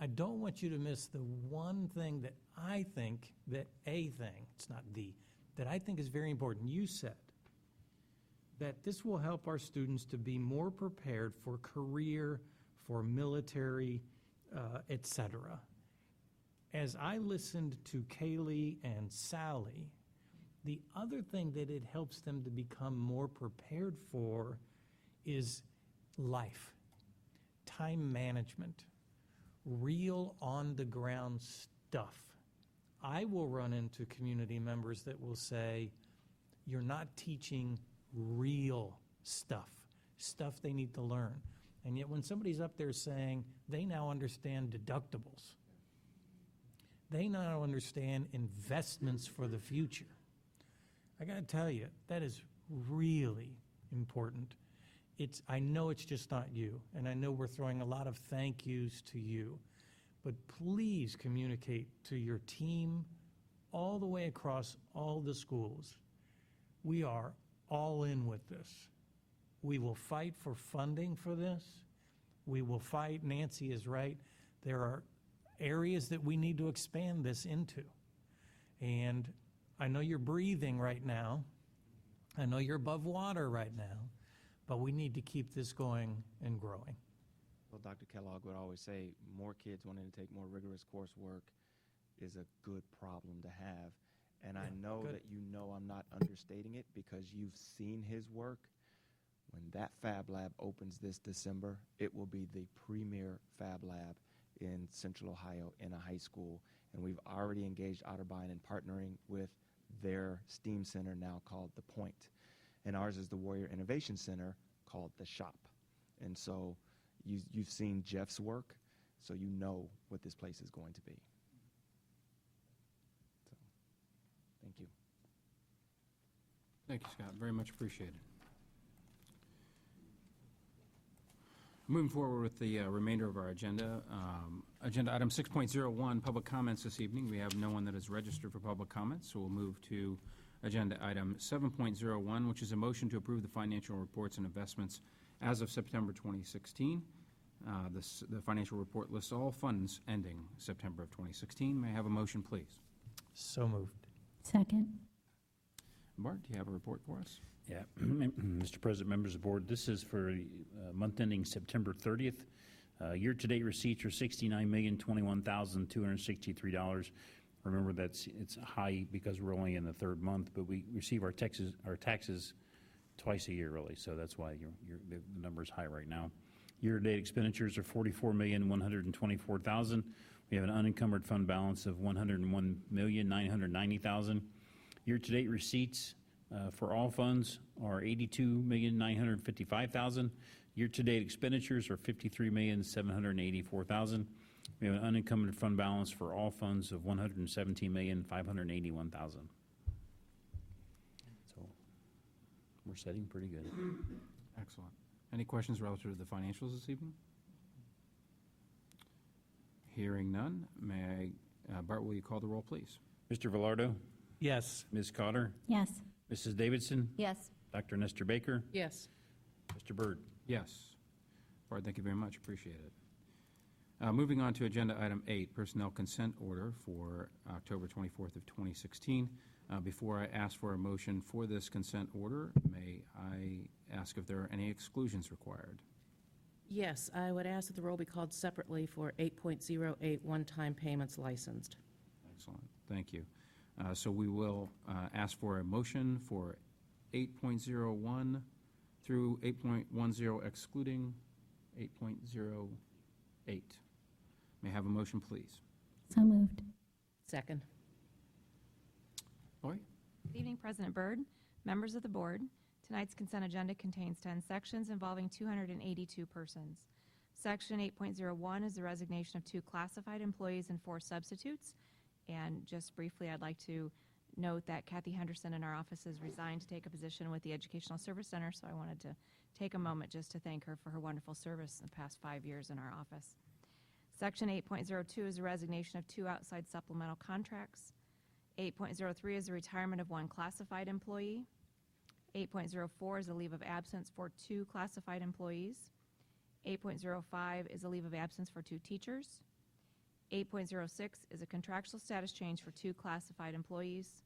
I don't want you to miss the one thing that I think, that it's not the, that I think is very important. You said that this will help our students to be more prepared for career, for military, et cetera. As I listened to Kaylee and Sally, the other thing that it helps them to become more prepared for is life, time management, real on-the-ground stuff. I will run into community members that will say, you're not teaching real stuff they need to learn. And yet when somebody's up there saying they now understand deductibles, they now understand investments for the future, I got to tell you, that is really important. I know it's just not you, and I know we're throwing a lot of thank yous to you, but please communicate to your team all the way across all the schools. We are all in with this. We will fight for funding for this. We will fight, Nancy is right, there are areas that we need to expand this into. And I know you're breathing right now. I know you're above water right now, but we need to keep this going and growing. Well, Dr. Kellogg would always say more kids wanting to take more rigorous coursework is a good problem to have. And I know that you know I'm not understating it because you've seen his work. When that Fab Lab opens this December, it will be the premier Fab Lab in Central Ohio in a high school. And we've already engaged Otterbein in partnering with their STEAM center now called The Point. And ours is the Warrior Innovation Center called The Shop. And so you've seen Jeff's work, so you know what this place is going to be. So, thank you. Thank you, Scott. Very much appreciated. Moving forward with the remainder of our agenda. Agenda item 6.01, public comments this evening. We have no one that is registered for public comments, so we'll move to agenda item 7.01, which is a motion to approve the financial reports and investments as of September 2016. The financial report lists all funds ending September of 2016. May I have a motion, please? So moved. Second. Bart, do you have a report for us? Yeah, Mr. President, members of the board, this is for month ending September 30th. Year-to-date receipts are $69,021,263. Remember, it's high because we're only in the third month, but we receive our taxes twice a year, really, so that's why the number is high right now. Year-to-date expenditures are $44,124,000. We have an unencumbered fund balance of $101,990,000. Year-to-date receipts for all funds are $82,955,000. Year-to-date expenditures are $53,784,000. We have an unencumbered fund balance for all funds of $117,581,000. So we're setting pretty good. Excellent. Any questions relative to the financials this evening? Hearing none, may I, Bart, will you call the roll, please? Mr. Velardo? Yes. Ms. Cotter? Yes. Mrs. Davidson? Yes. Dr. Nestor Baker? Yes. Mr. Byrd? Yes. Bart, thank you very much. Appreciate it. Moving on to agenda item 8, personnel consent order for October 24th of 2016. Before I ask for a motion for this consent order, may I ask if there are any exclusions required. Yes, I would ask that the roll be called separately for 8.08 one-time payments licensed. Excellent, thank you. So we will ask for a motion for 8.01 through 8.10 excluding 8.08. May I have a motion, please? So moved. Second. Lori? Good evening, President Byrd, members of the board. Tonight's consent agenda contains 10 sections involving 282 persons. Section 8.01 is the resignation of 2 classified employees and 4 substitutes. And just briefly, I'd like to note that Kathy Henderson in our office has resigned to take a position with the Educational Service Center, so I wanted to take a moment just to thank her for her wonderful service in the past 5 years in our office. Section 8.02 is the resignation of 2 outside supplemental contracts. 8.03 is the retirement of 1 classified employee. 8.04 is a leave of absence for 2 classified employees. 8.05 is a leave of absence for 2 teachers. 8.06 is a contractual status change for 2 classified employees.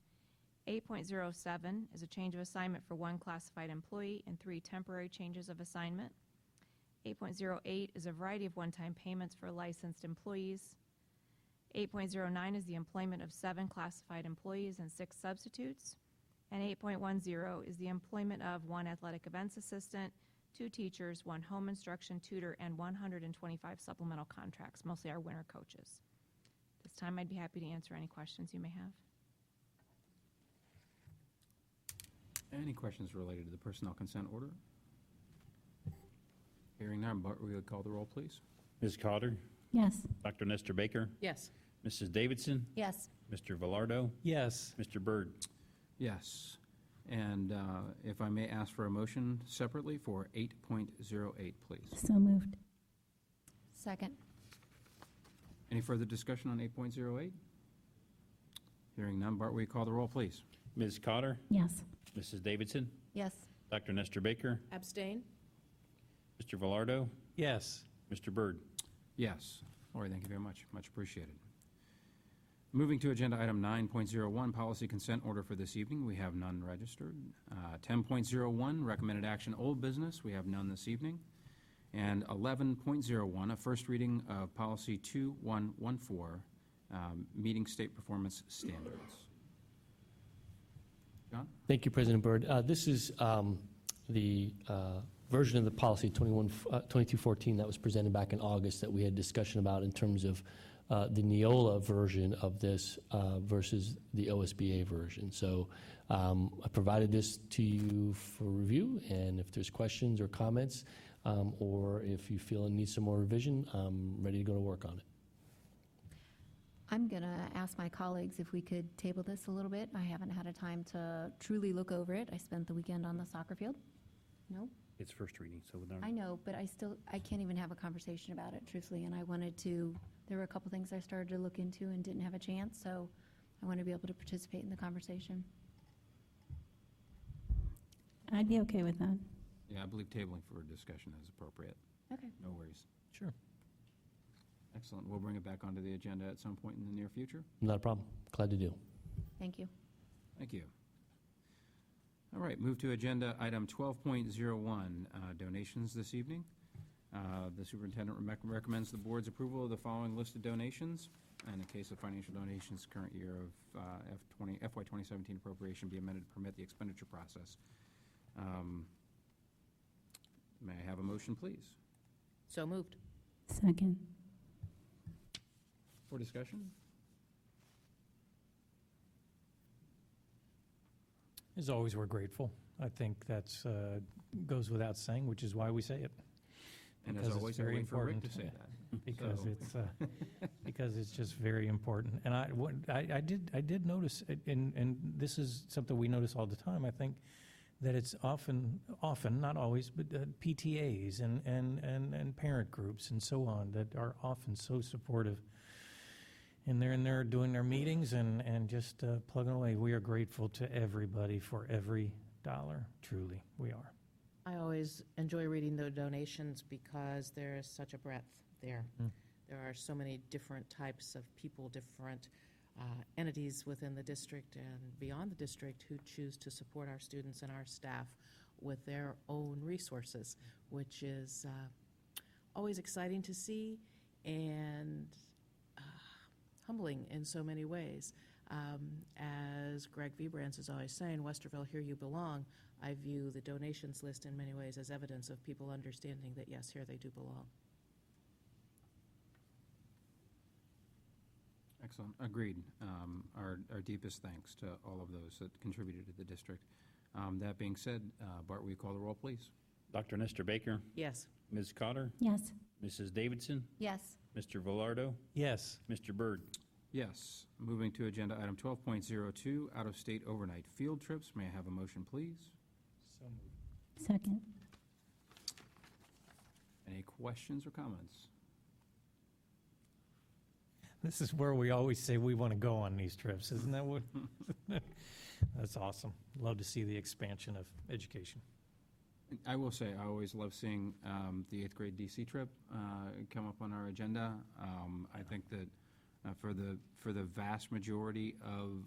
8.07 is a change of assignment for 1 classified employee and 3 temporary changes of assignment. 8.08 is a variety of one-time payments for licensed employees. 8.09 is the employment of 7 classified employees and 6 substitutes. And 8.10 is the employment of 1 athletic events assistant, 2 teachers, 1 home instruction tutor, and 125 supplemental contracts, mostly our winter coaches. This time I'd be happy to answer any questions you may have. Any questions related to the personnel consent order? Hearing none, Bart, we would call the roll, please. Ms. Cotter? Yes. Dr. Nestor Baker? Yes. Mrs. Davidson? Yes. Mr. Velardo? Yes. Mr. Byrd? Yes. And if I may ask for a motion separately for 8.08, please. So moved. Second. Any further discussion on 8.08? Hearing none, Bart, will you call the roll, please? Ms. Cotter? Yes. Mrs. Davidson? Yes. Dr. Nestor Baker? Abstain? Mr. Velardo? Yes. Mr. Byrd? Yes. Lori, thank you very much. Much appreciated. Moving to agenda item 9.01, policy consent order for this evening. We have none registered. 10.01, recommended action, old business. We have none this evening. And 11.01, a first reading of policy 2114, meeting state performance standards. John? Thank you, President Byrd. This is the version of the policy 2214 that was presented back in August that we had discussion about in terms of the Neola version of this versus the OSBA version. So I provided this to you for review, and if there's questions or comments, or if you feel it needs some more revision, I'm ready to go to work on it. I'm going to ask my colleagues if we could table this a little bit. I haven't had a time to truly look over it. I spent the weekend on the soccer field. No? It's first reading, so we don't. I know, but I can't even have a conversation about it, truthfully, and I wanted to, there were a couple things I started to look into and didn't have a chance, so I want to be able to participate in the conversation. I'd be okay with that. Yeah, I believe tabling for discussion is appropriate. Okay. No worries. Sure. Excellent. We'll bring it back onto the agenda at some point in the near future. Not a problem. Glad to do. Thank you. Thank you. All right, move to agenda item 12.01, donations this evening. The superintendent recommends the board's approval of the following list of donations. And in case of financial donations, current year of FY 2017 appropriation be amended to permit the expenditure process. May I have a motion, please? So moved. Second. For discussion? As always, we're grateful. I think that's goes without saying, which is why we say it. And Because as it's always, I very wait for Rick important. to say that. Because So- it's because it's just very important. And I did notice, and this is something we notice all the time. I think that it's often not always, but PTAs and parent groups and so on that are often so supportive. And they're in there doing their meetings and just plugging away. We are grateful to everybody for every dollar. Truly, we are. I always enjoy reading the donations because there is such a breadth there. There are so many different types of people, different entities within the district and beyond the district who choose to support our students and our staff with their own resources, which is always exciting to see and humbling in so many ways. As Greg Vibrands is always saying, Westerville, here you belong. I view the donations list in many ways as evidence of people understanding that, yes, here they do belong. Excellent. Agreed. Our deepest thanks to all of those that contributed to the district. That being said, Bart, will you call the roll, please? Dr. Nestor Baker? Yes. Ms. Cotter? Yes. Mrs. Davidson? Yes. Mr. Velardo? Yes. Mr. Byrd? Yes. Moving to agenda item 12.02, out-of-state overnight field trips. May I have a motion, please? So moved. Second. Any questions or comments? This is where we always say we want to go on these trips, isn't that what? That's awesome. Love to see the expansion of education. I will say, I always love seeing the 8th grade DC trip come up on our agenda. I think that for the vast majority of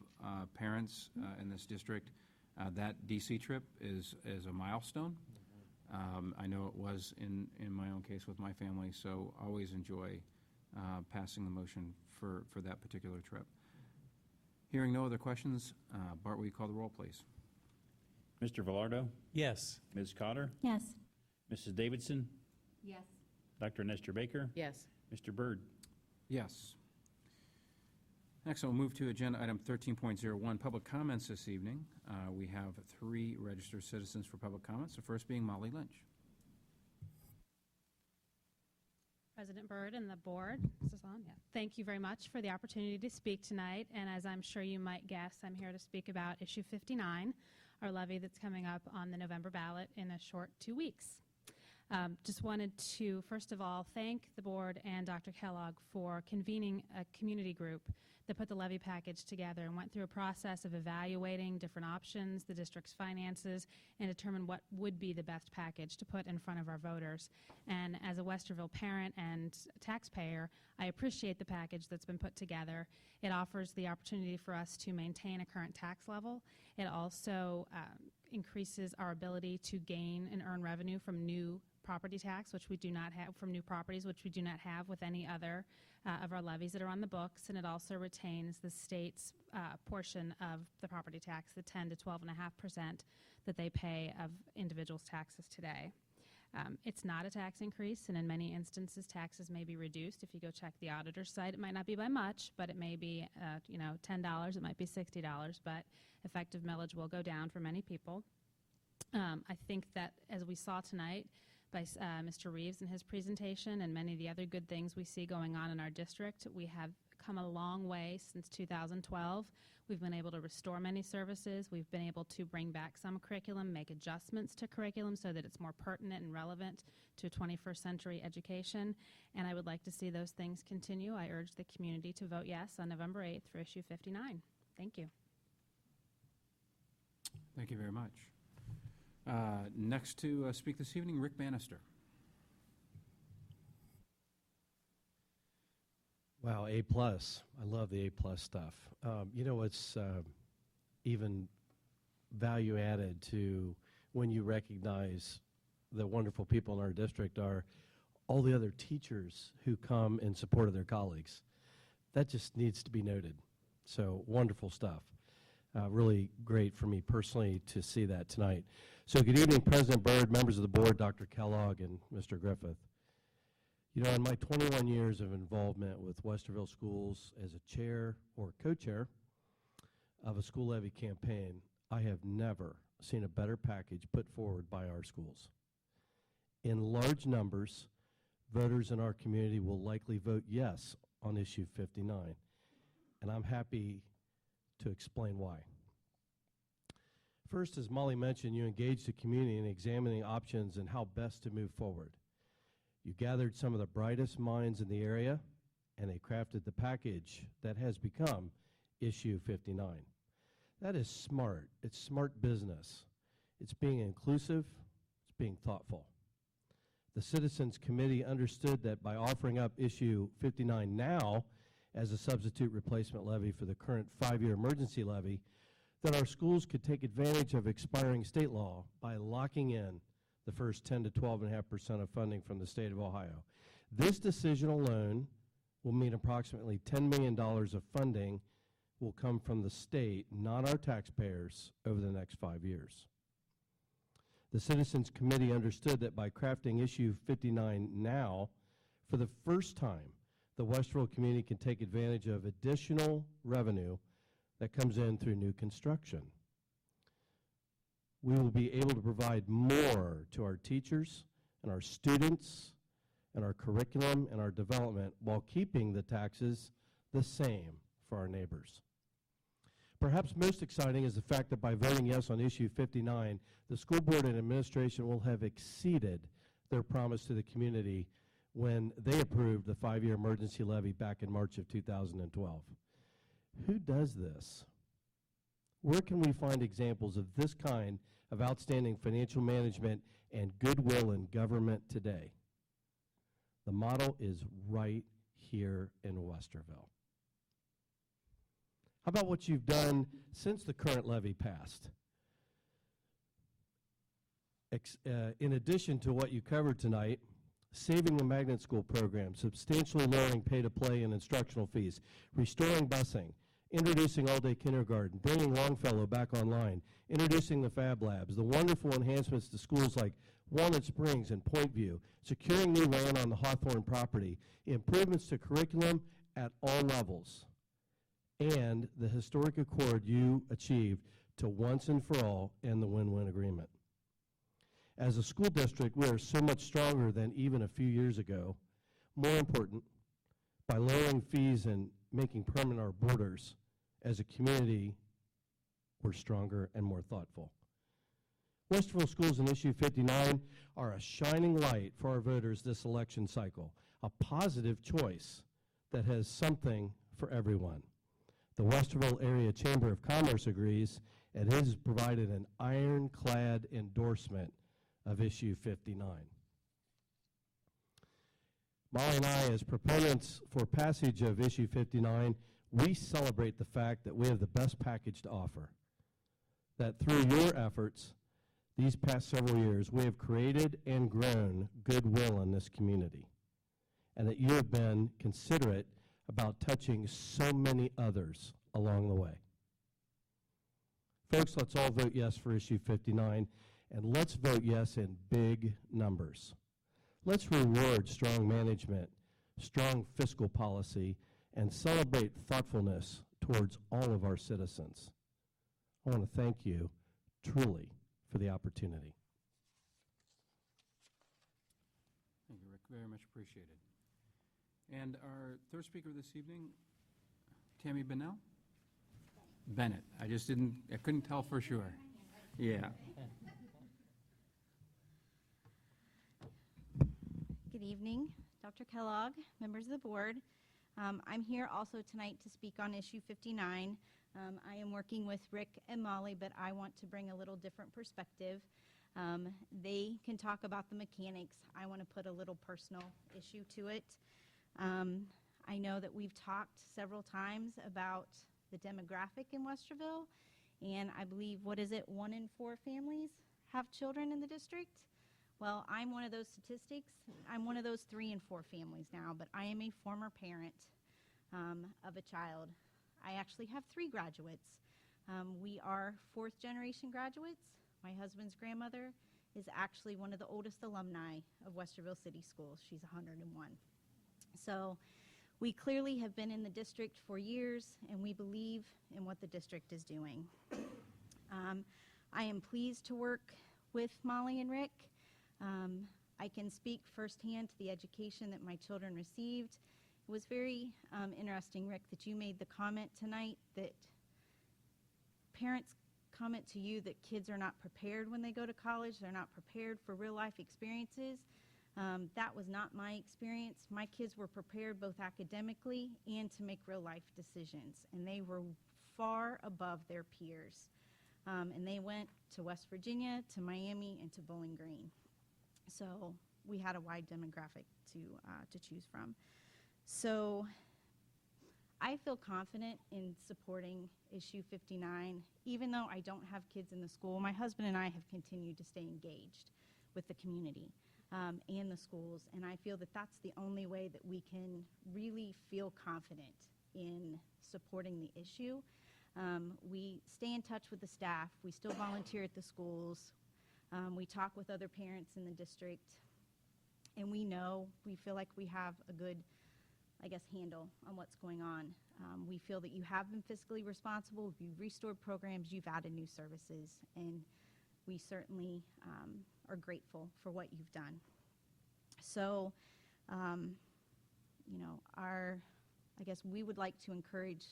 parents in this district, that DC trip is a milestone. I know it was in my own case with my family, so always enjoy passing the motion for that particular trip. Hearing no other questions, Bart, will you call the roll, please? Mr. Velardo? Yes. Ms. Cotter? Yes. Mrs. Davidson? Yes. Dr. Nestor Baker? Yes. Mr. Byrd? Yes. Next, we'll move to agenda item 13.01, public comments this evening. We have 3 registered citizens for public comments, the first being Molly Lynch. President Byrd and the board, this is on, yeah. Thank you very much for the opportunity to speak tonight. And as I'm sure you might guess, I'm here to speak about issue 59, our levy that's coming up on the November ballot in a short 2 weeks. Just wanted to, first of all, thank the board and Dr. Kellogg for convening a community group that put the levy package together and went through a process of evaluating different options, the district's finances, and determine what would be the best package to put in front of our voters. And as a Westerville parent and taxpayer, I appreciate the package that's been put together. It offers the opportunity for us to maintain a current tax level. It also increases our ability to gain and earn revenue from new property tax, which we do not have, from new properties, which we do not have with any other of our levies that are on the books. And it also retains the state's portion of the property tax, the 10 to 12.5% that they pay of individuals' taxes today. It's not a tax increase, and in many instances, taxes may be reduced. If you go check the auditor's site, it might not be by much, but it may be, $10, it might be $60, but effective millage will go down for many people. I think that, as we saw tonight by Mr. Reeves in his presentation and many of the other good things we see going on in our district, we have come a long way since 2012. We've been able to restore many services. We've been able to bring back some curriculum, make adjustments to curriculum so that it's more pertinent and relevant to 21st century education. And I would like to see those things continue. I urge the community to vote yes on November 8th for issue 59. Thank you. Thank you very much. Next to speak this evening, Rick Bannister. Wow, A+. I love the A+ stuff. What's even value added to when you recognize the wonderful people in our district are all the other teachers who come in support of their colleagues. That just needs to be noted. So wonderful stuff. Really great for me personally to see that tonight. So good evening, President Byrd, members of the board, Dr. Kellogg, and Mr. Griffith. In my 21 years of involvement with Westerville schools as a chair or co-chair of a school levy campaign, I have never seen a better package put forward by our schools. In large numbers, voters in our community will likely vote yes on issue 59, and I'm happy to explain why. First, as Molly mentioned, you engaged the community in examining options and how best to move forward. You gathered some of the brightest minds in the area, and they crafted the package that has become issue 59. That is smart. It's smart business. It's being inclusive. It's being thoughtful. The Citizens Committee understood that by offering up issue 59 now as a substitute replacement levy for the current 5-year emergency levy, that our schools could take advantage of expiring state law by locking in the first 10 to 12.5% of funding from the state of Ohio. This decision alone will mean approximately $10 million of funding will come from the state, not our taxpayers, over the next 5 years. The Citizens Committee understood that by crafting Issue 59 now, for the first time, the Westerville community can take advantage of additional revenue that comes in through new construction. We will be able to provide more to our teachers and our students and our curriculum and our development while keeping the taxes the same for our neighbors. Perhaps most exciting is the fact that by voting yes on Issue 59, the school board and administration will have exceeded their promise to the community when they approved the 5-year emergency levy back in March of 2012. Who does this? Where can we find examples of this kind of outstanding financial management and goodwill in government today? The model is right here in Westerville. How about what you've done since the current levy passed? In addition to what you covered tonight, saving the magnet school program, substantially lowering pay-to-play and instructional fees, restoring busing, introducing all-day kindergarten, bringing Longfellow back online, introducing the Fab Labs, the wonderful enhancements to schools like Walnut Springs and Point View, securing new land on the Hawthorne property, improvements to curriculum at all levels, and the historic accord you achieved to once and for all end the win-win agreement. As a school district, we are so much stronger than even a few years ago. More important, by lowering fees and making permanent our borders, as a community, we're stronger and more thoughtful. Westerville schools in Issue 59 are a shining light for our voters this election cycle, a positive choice that has something for everyone. The Westerville Area Chamber of Commerce agrees and has provided an ironclad endorsement of Issue 59. Molly and I, as proponents for passage of Issue 59, we celebrate the fact that we have the best package to offer, that through your efforts these past several years, we have created and grown goodwill in this community, and that you have been considerate about touching so many others along the way. Folks, let's all vote yes for Issue 59, and let's vote yes in big numbers. Let's reward strong management, strong fiscal policy, and celebrate thoughtfulness towards all of our citizens. I want to thank you, truly, for the opportunity. Thank you, Rick. Very much appreciated. And our third speaker this evening, Tammy Bennett. I couldn't tell for sure. Yeah. Good evening, Dr. Kellogg, members of the board. I'm here also tonight to speak on Issue 59. I am working with Rick and Molly, but I want to bring a little different perspective. They can talk about the mechanics. I want to put a little personal issue to it. I know that we've talked several times about the demographic in Westerville, and I believe, 1 in 4 families have children in the district? Well, I'm one of those statistics. I'm one of those 3 and 4 families now, but I am a former parent of a child. I actually have 3 graduates. We are 4th generation graduates. My husband's grandmother is actually one of the oldest alumni of Westerville City Schools. She's 101. So we clearly have been in the district for years, and we believe in what the district is doing. I am pleased to work with Molly and Rick. I can speak firsthand to the education that my children received. It was very interesting, Rick, that you made the comment tonight that parents comment to you that kids are not prepared when they go to college. They're not prepared for real life experiences. That was not my experience. My kids were prepared both academically and to make real life decisions, and they were far above their peers. And they went to West Virginia, to Miami, and to Bowling Green. So we had a wide demographic to choose from. So I feel confident in supporting issue 59. Even though I don't have kids in the school, my husband and I have continued to stay engaged with the community and the schools, and I feel that that's the only way that we can really feel confident in supporting the issue. We stay in touch with the staff. We still volunteer at the schools. We talk with other parents in the district, and we feel like we have a good, handle on what's going on. We feel that you have been fiscally responsible. You've restored programs, you've added new services, and we certainly are grateful for what you've done. So, we would like to encourage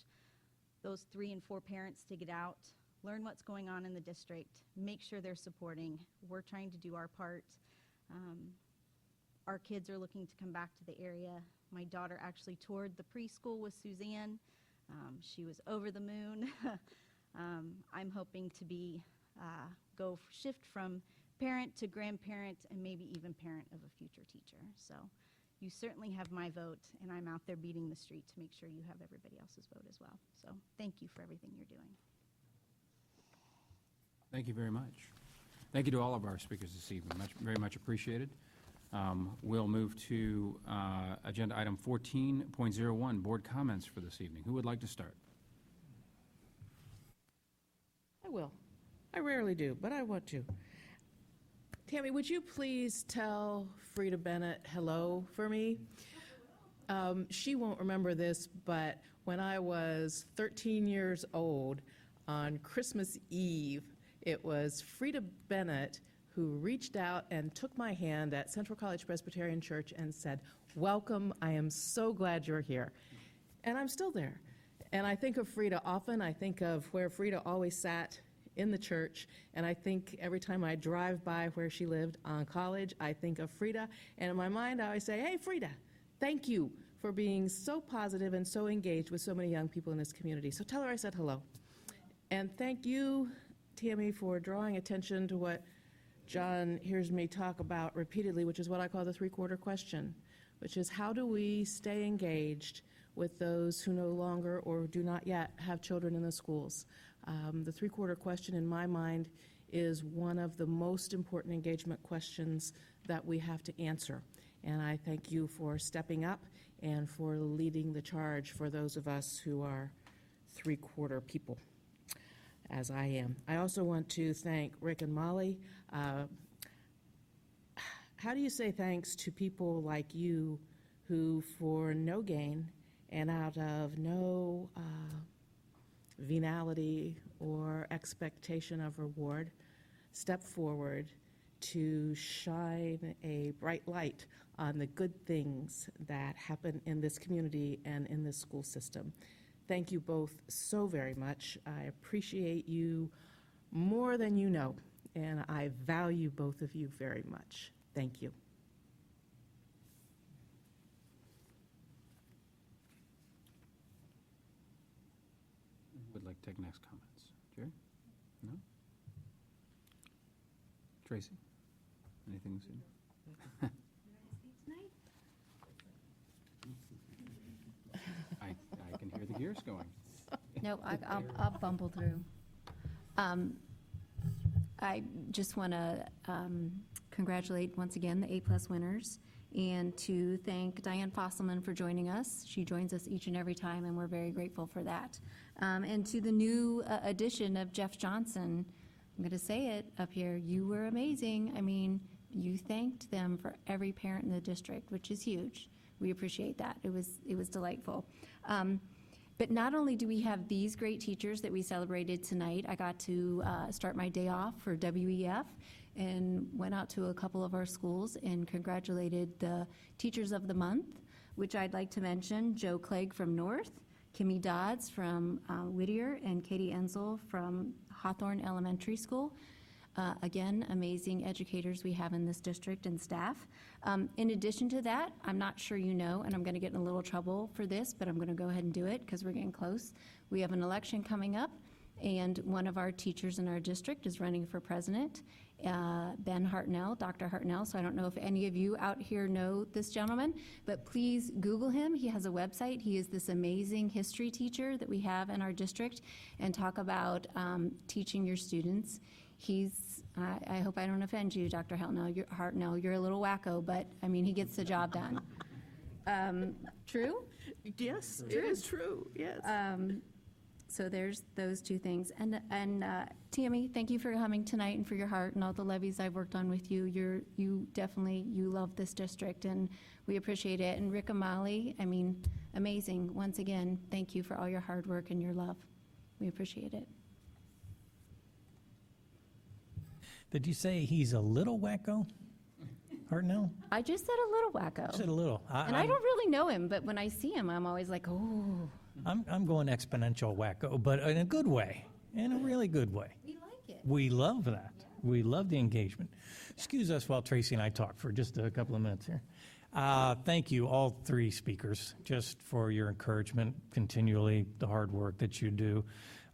those 3 and 4 parents to get out, learn what's going on in the district, make sure they're supporting. We're trying to do our part. Our kids are looking to come back to the area. My daughter actually toured the preschool with Suzanne. She was over the moon. I'm hoping to shift from parent to grandparent and maybe even parent of a future teacher. So you certainly have my vote, and I'm out there beating the street to make sure you have everybody else's vote as well. So thank you for everything you're doing. Thank you very much. Thank you to all of our speakers this evening. Very much appreciated. We'll move to agenda item 14.01, board comments for this evening. Who would like to start? I will. I rarely do, but I want to. Tammy, would you please tell Frida Bennett hello for me? She won't remember this, but when I was 13 years old, on Christmas Eve, it was Frida Bennett who reached out and took my hand at Central College Presbyterian Church and said, "Welcome, I am so glad you're here." And I'm still there. And I think of Frida often. I think of where Frida always sat in the church, and I think every time I drive by where she lived on College, I think of Frida, and in my mind I always say, "Hey Frida, thank you for being so positive and so engaged with so many young people in this community." So tell her I said hello. And thank you, Tammy, for drawing attention to what John hears me talk about repeatedly, which is what I call the 3-quarter question, which is how do we stay engaged with those who no longer or do not yet have children in the schools? The 3-quarter question in my mind is one of the most important engagement questions that we have to answer. And I thank you for stepping up and for leading the charge for those of us who are 3-quarter people, as I am. I also want to thank Rick and Molly. How do you say thanks to people like you who, for no gain and out of no venality or expectation of reward, step forward to shine a bright light on the good things that happen in this community and in this school system? Thank you both so very much. I appreciate you more than you know, and I value both of you very much. Thank you. Would like to take next comments? Jerry? No? Tracy? Anything to say? I can hear the gears going. No, I'll bumble through. I just want to congratulate once again the A+ winners and to thank Diane Fosselman for joining us. She joins us each and every time, and we're very grateful for that. And to the new addition of Jeff Johnson, I'm going to say it up here, you were amazing. I mean, you thanked them for every parent in the district, which is huge. We appreciate that. It was delightful. But not only do we have these great teachers that we celebrated tonight, I got to start my day off for WEF and went out to a couple of our schools and congratulated the Teachers of the Month, which I'd like to mention, Joe Clegg from North, Kimmy Dodds from Whittier, and Katie Enzel from Hawthorne Elementary School. Again, amazing educators we have in this district and staff. In addition to that, I'm not sure you know, and I'm going to get in a little trouble for this, but I'm going to go ahead and do it because we're getting close. We have an election coming up, and one of our teachers in our district is running for president, Ben Hartnell, Dr. Hartnell. So I don't know if any of you out here know this gentleman, but please Google him. He has a website. He is this amazing history teacher that we have in our district, and talk about teaching your students. I hope I don't offend you, Dr. Hartnell. You're a little wacko, but I mean, he gets the job done. True? Yes, True. it is true, yes. So there's those two things. And Tammy, thank you for coming tonight and for your heart and all the levies I've worked on with you. You definitely love this district, and we appreciate it. And Rick Amali, I mean, amazing. Once again, thank you for all your hard work and your love. We appreciate it. Did you say he's a little wacko, Hartnell? I just said a little wacko. You said a little. I don't really know him, but when I see him, I'm always like, oh. I'm going exponential wacko, but in a good way, in a really good way. We like it. We love that. We love the engagement. Excuse us while Tracy and I talk for just a couple of minutes here. Thank you, all three speakers, just for your encouragement, continually, the hard work that you do.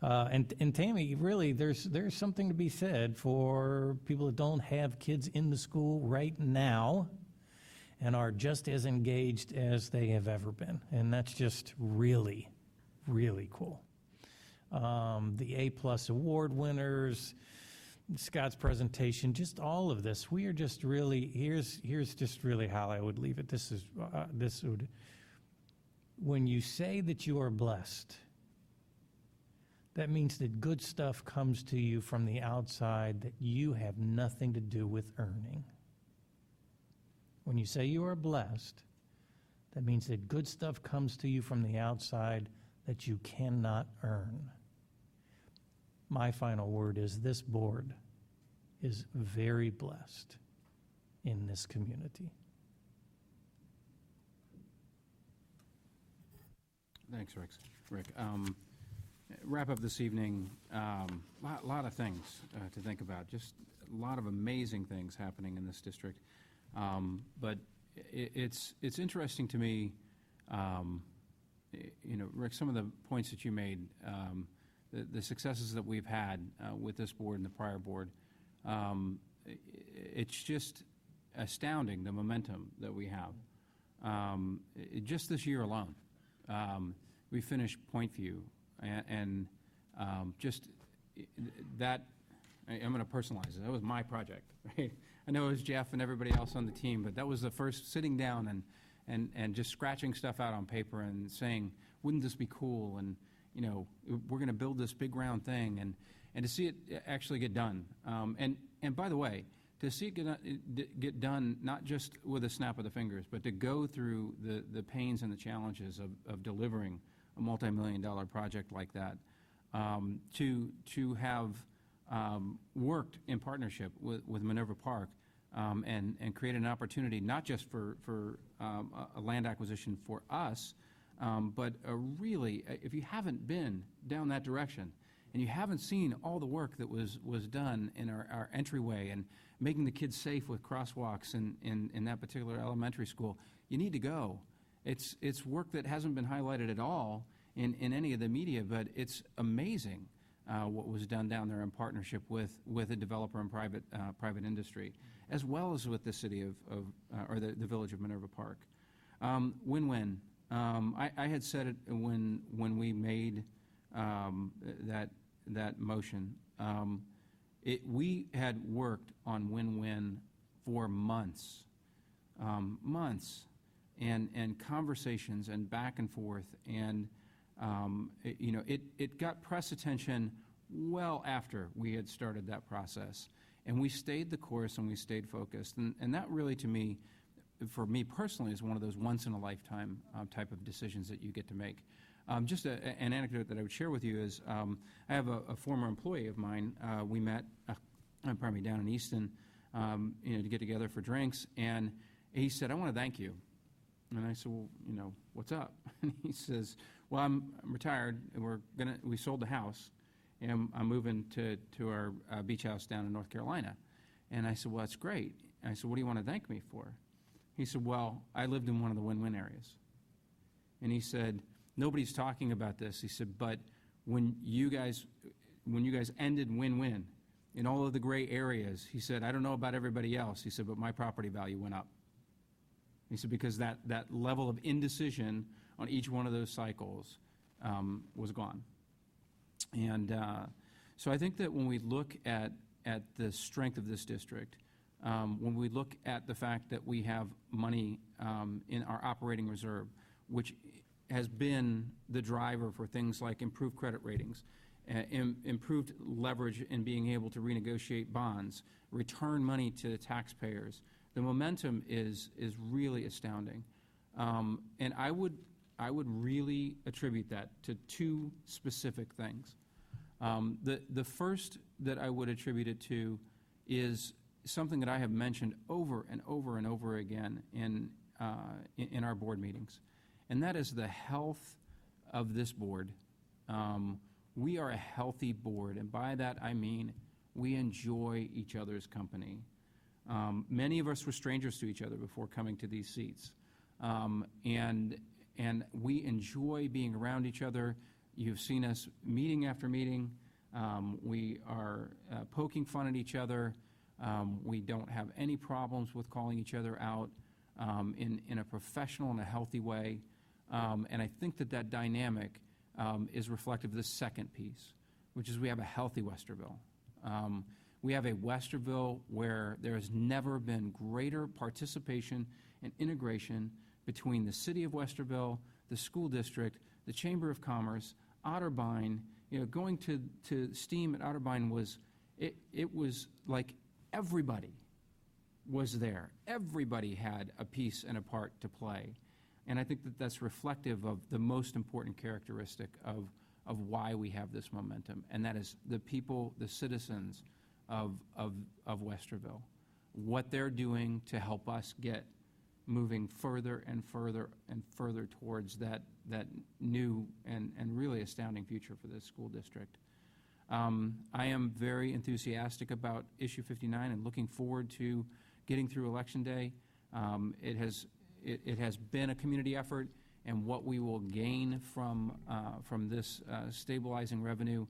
And Tammy, really, there's something to be said for people that don't have kids in the school right now and are just as engaged as they have ever been. And that's just really, really cool. The A+ award winners, Scott's presentation, just all of this. We are just really, here's just really how I would leave it. When you say that you are blessed, that means that good stuff comes to you from the outside that you have nothing to do with earning. When you say you are blessed, that means that good stuff comes to you from the outside that you cannot earn. My final word is this board is very blessed in this community. Thanks, Rick. Wrap up this evening, lot of things to think about. Just a lot of amazing things happening in this district. But it's interesting to me, Rick, some of the points that you made, the successes that we've had with this board and the prior board. It's just astounding, the momentum that we have. Just this year alone, we finished Point View, and just that, I'm going to personalize it. That was my project, right? I know it was Jeff and everybody else on the team, but that was the first sitting down and just scratching stuff out on paper and saying, wouldn't this be cool? And, we're going to build this big round thing, and to see it actually get done. And by the way, to see it get done, not just with a snap of the fingers, but to go through the pains and the challenges of delivering a multi-million-dollar project like that, to have worked in partnership with Minerva Park and created an opportunity not just for a land acquisition for us, but really, if you haven't been down that direction and you haven't seen all the work that was done in our entryway and making the kids safe with crosswalks in that particular elementary school, you need to go. It's work that hasn't been highlighted at all in any of the media, but it's amazing what was done down there in partnership with a developer and private industry, as well as with the city or the village of Minerva Park. Win-win. I had said it when we made that motion. We had worked on win-win for months, and conversations and back and forth, and it got press attention well after we had started that process, and we stayed the course and we stayed focused, and that really, to me, for me personally, is one of those once-in-a-lifetime type of decisions that you get to make. Just an anecdote that I would share with you is I have a former employee of mine. We met down in Easton to get together for drinks, and he said, "I want to thank you." And I said, "Well, what's up?" And he says, "Well, I'm retired, and we sold the house, and I'm moving to our beach house down in North Carolina." And I said, "Well, that's great." And I said, "What do you want to thank me for?" He said, "Well, I lived in one of the win-win areas." And he said, "Nobody's talking about this." He said, "But when you guys ended win-win, in all of the gray areas, he said, I don't know about everybody else. He said, but my property value went up. He said, because that level of indecision on each one of those cycles was gone. And so I think that when we look at the strength of this district, when we look at the fact that we have money in our operating reserve, which has been the driver for things like improved credit ratings, improved leverage in being able to renegotiate bonds, return money to the taxpayers, the momentum is really astounding. And I would really attribute that to two specific things. The first that I would attribute it to is something that I have mentioned over and over and over again in our board meetings, and that is the health of this board. We are a healthy board, and by that I mean we enjoy each other's company. Many of us were strangers to each other before coming to these seats, and we enjoy being around each other. You've seen us meeting after meeting. We are poking fun at each other. We don't have any problems with calling each other out in a professional and a healthy way. And I think that dynamic is reflective of the second piece, which is we have a healthy Westerville. We have a Westerville where there has never been greater participation and integration between the city of Westerville, the school district, the Chamber of Commerce, Otterbein. Going to STEAM at Otterbein was like everybody was there. Everybody had a piece and a part to play. And I think that's reflective of the most important characteristic of why we have this momentum, and that is the people, the citizens of Westerville, what they're doing to help us get moving further and further and further towards that new and really astounding future for this school district. I am very enthusiastic about issue 59 and looking forward to getting through Election Day. It has been a community effort, and what we will gain from this stabilizing revenue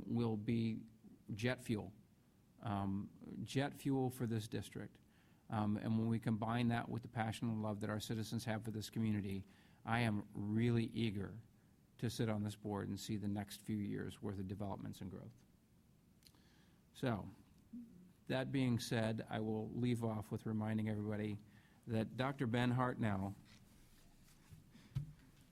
will be jet fuel for this district. And when we combine that with the passion and love that our citizens have for this community, I am really eager to sit on this board and see the next few years worth of developments and growth. So, that being said, I will leave off with reminding everybody that Dr. Ben Hartnell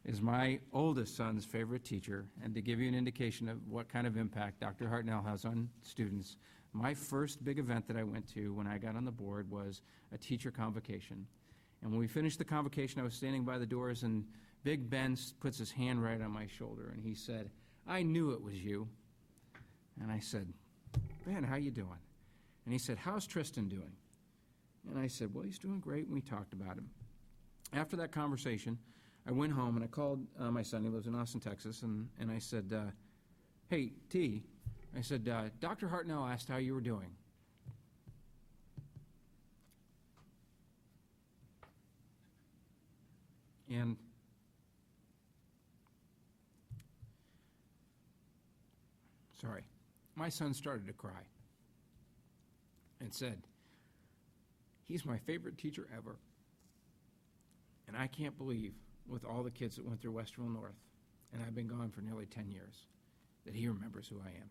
is my oldest son's favorite teacher, and to give you an indication of what kind of impact Dr. Hartnell has on students, my first big event that I went to when I got on the board was a teacher convocation. And when we finished the convocation, I was standing by the doors, and Big Ben puts his hand right on my shoulder, and he said, "I knew it was you." And I said, "Ben, how you doing?" And he said, "How's Tristan doing?" And I said, "Well, he's doing great," and we talked about him. After that conversation, I went home and I called my son. He lives in Austin, Texas, and I said, "Hey, T," I said, "Dr. Hartnell asked how you were doing." And my son started to cry and said, "He's my favorite teacher ever. And I can't believe, with all the kids that went through Westerville North, and I've been gone for nearly 10 years, that he remembers who I am."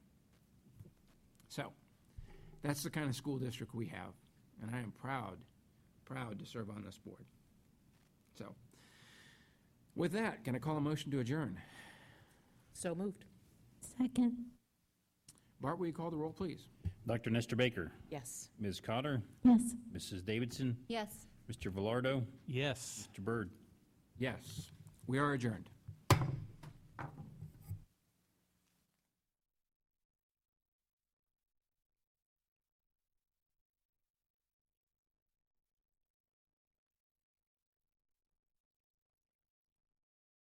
So, that's the kind of school district we have, and I am proud to serve on this board. So, with that, can I call a motion to adjourn? So moved. Second. Bart, will you call the roll, please? Dr. Nestor Baker. Yes. Ms. Cotter. Yes. Mrs. Davidson. Yes. Mr. Velardo. Yes. Mr. Byrd. Yes, we are adjourned.